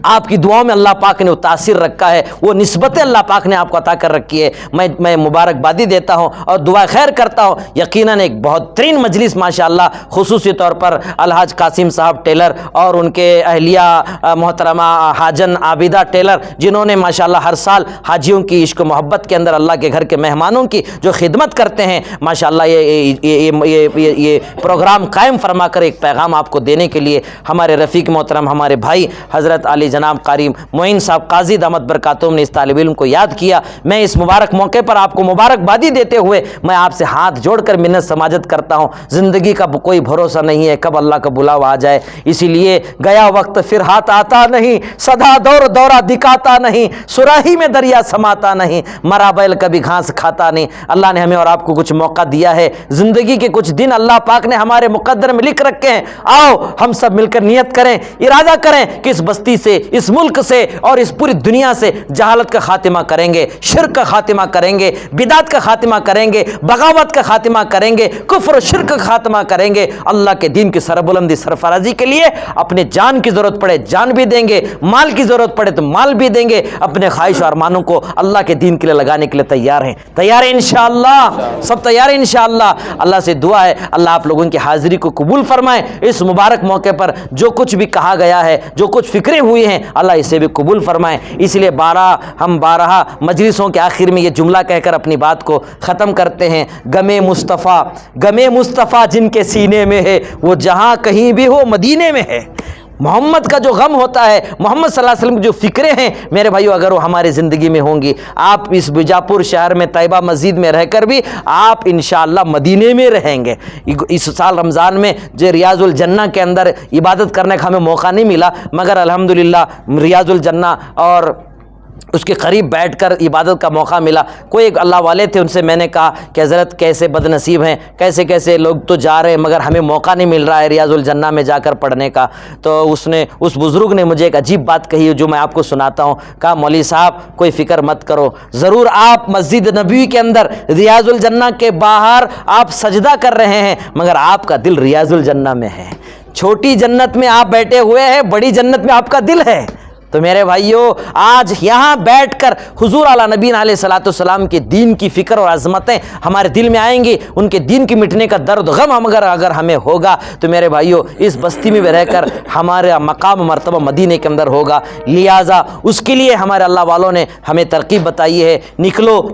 آپ کی دعاؤں میں اللہ پاک نے وہ تاثیر رکھا ہے، وہ نسبتیں اللہ پاک نے آپ کو عطا کر رکھی ہے۔ میں مبارکبادی دیتا ہوں اور دعا خیر کرتا ہوں۔ یقیناً ایک بہترین مجلس ماشاءاللہ، خصوصی طور پر الحاج قاسم صاحب ٹیلر اور ان کے اہلیہ محترمہ حاجن عابدہ ٹیلر، جنہوں نے ماشاءاللہ ہر سال حاجیوں کی عشق و محبت کے اندر اللہ کے گھر کے مہمانوں کی جو خدمت کرتے ہیں، ماشاءاللہ یہ پروگرام قائم فرما کر ایک پیغام آپ کو دینے کے لیے ہمارے رفیق محترم، ہمارے بھائی حضرت علی جناب قاری معین صاحب قاضی دامت برکاتہم نے اس طالب علم کو یاد کیا۔ میں اس مبارک موقع پر آپ کو مبارکبادی دیتے ہوئے میں آپ سے ہاتھ جوڑ کر منت سماجت کرتا ہوں۔ زندگی کا کوئی بھروسہ نہیں ہے کب اللہ کا بلاوا آ جائے، اسی لیے گیا وقت پھر ہاتھ آتا نہیں، سدا دورہ دکھاتا نہیں، سراہی میں دریا سماتا نہیں، مرا بیل کبھی گھاس کھاتا نہیں۔ اللہ نے ہمیں اور آپ کو کچھ موقع دیا ہے، زندگی کے کچھ دن اللہ پاک نے ہمارے مقدر میں لکھ رکھے ہیں۔ آؤ ہم سب مل کر نیت کریں، ارادہ کریں کہ اس بستی سے، اس ملک سے اور اس پوری دنیا سے جہالت کا خاتمہ کریں گے، شرک کا خاتمہ کریں گے، بدعت کا خاتمہ کریں گے، بغاوت کا خاتمہ کریں گے، کفر و شرک کا خاتمہ کریں گے۔ اللہ کے دین کی سربلندی سرفرازی کے لیے اپنے جان کی ضرورت پڑے جان بھی دیں گے، مال کی ضرورت پڑے تو مال بھی دیں گے، اپنے خواہش اور ارمانوں کو اللہ کے دین کے لیے لگانے کے لیے تیار ہیں۔ تیار ہیں انشاءاللہ؟ سب تیار ہیں انشاءاللہ؟ اللہ سے دعا ہے اللہ آپ لوگوں کی حاضری کو قبول فرمائے۔ اس مبارک موقع پر جو کچھ بھی کہا گیا ہے، جو کچھ فکریں ہوئی ہیں، اللہ اسے بھی قبول فرمائے۔ اس لیے ہم 12 مجلسوں کے آخر میں یہ جملہ کہہ کر اپنی بات کو ختم کرتے ہیں، غم مصطفیٰ جن کے سینے میں ہے، وہ جہاں کہیں بھی ہو مدینے میں ہے۔ محمد کا جو غم ہوتا ہے، محمد صلی اللہ علیہ وسلم کی جو فکریں ہیں میرے بھائیو، اگر وہ ہماری زندگی میں ہوں گی، آپ اس بیجاپور شہر میں طیبہ مسجد میں رہ کر بھی آپ انشاءاللہ مدینے میں رہیں گے۔ اس سال رمضان میں جو ریاض الجنہ کے اندر عبادت کرنے کا ہمیں موقع نہیں ملا، مگر الحمدللہ ریاض الجنہ اور اس کے قریب بیٹھ کر عبادت کا موقع ملا. کوئی ایک اللہ والے تھے، ان سے میں نے کہا کہ حضرت کیسے بد نصیب ہیں، کیسے کیسے لوگ تو جا رہے ہیں مگر ہمیں موقع نہیں مل رہا ہے ریاض الجنہ میں جا کر پڑھنے کا. تو اس بزرگ نے مجھے ایک عجیب بات کہی جو میں آپ کو سناتا ہوں. کہا مولوی صاحب کوئی فکر مت کرو، ضرور آپ مسجد نبوی کے اندر ریاض الجنہ کے باہر آپ سجدہ کر رہے ہیں مگر آپ کا دل ریاض الجنہ میں ہے. چھوٹی جنت میں آپ بیٹھے ہوئے ہیں، بڑی جنت میں آپ کا دل ہے. تو میرے بھائیو، آج یہاں بیٹھ کر حضور اعلیٰ نبی علیہ الصلوۃ والسلام کے دین کی فکر اور عظمتیں ہمارے دل میں آئیں گی، ان کے دین کی مٹنے کا درد غم اگر ہمیں ہوگا تو میرے بھائیو اس بستی میں رہ کر ہمارا مقام مرتبہ مدینے کے اندر ہوگا. لہٰذا اس کے لیے ہمارے اللہ والوں نے ہمیں ترغیب بتائی ہے،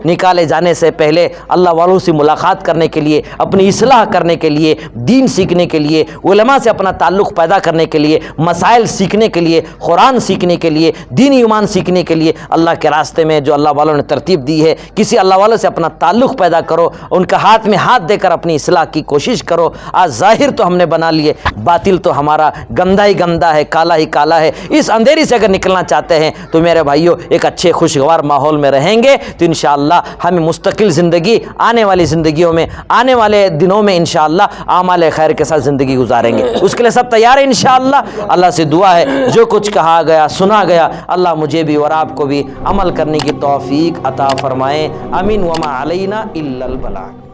نکالے جانے سے پہلے اللہ والوں سے ملاقات کرنے کے لیے، اپنی اصلاح کرنے کے لیے، دین سیکھنے کے لیے، علماء سے اپنا تعلق پیدا کرنے کے لیے، مسائل سیکھنے کے لیے، قرآن سیکھنے کے لیے، دین ایمان سیکھنے کے لیے اللہ کے راستے میں جو اللہ والوں نے ترتیب دی ہے، کسی اللہ والوں سے اپنا تعلق پیدا کرو، ان کا ہاتھ میں ہاتھ دے کر اپنی اصلاح کی کوشش کرو. آج ظاہر تو ہم نے بنا لیے، باطل تو ہمارا گندا ہی گندا ہے، کالا ہی کالا ہے. اس اندھیری سے اگر نکلنا چاہتے ہیں تو میرے بھائیو ایک اچھے خوشگوار ماحول میں رہیں گے تو انشاءاللہ ہمیں مستقل زندگی آنے والی زندگیوں میں، آنے والے دنوں میں انشاءاللہ اعمال خیر کے ساتھ زندگی گزاریں گے. اس کے لیے سب تیار ہیں انشاءاللہ. اللہ سے دعا ہے جو کچھ کہا گیا سنا گیا اللہ مجھے بھی اور آپ کو بھی عمل کرنے کی توفیق عطا فرمائے. آمین. وما علینا الا البلاغ.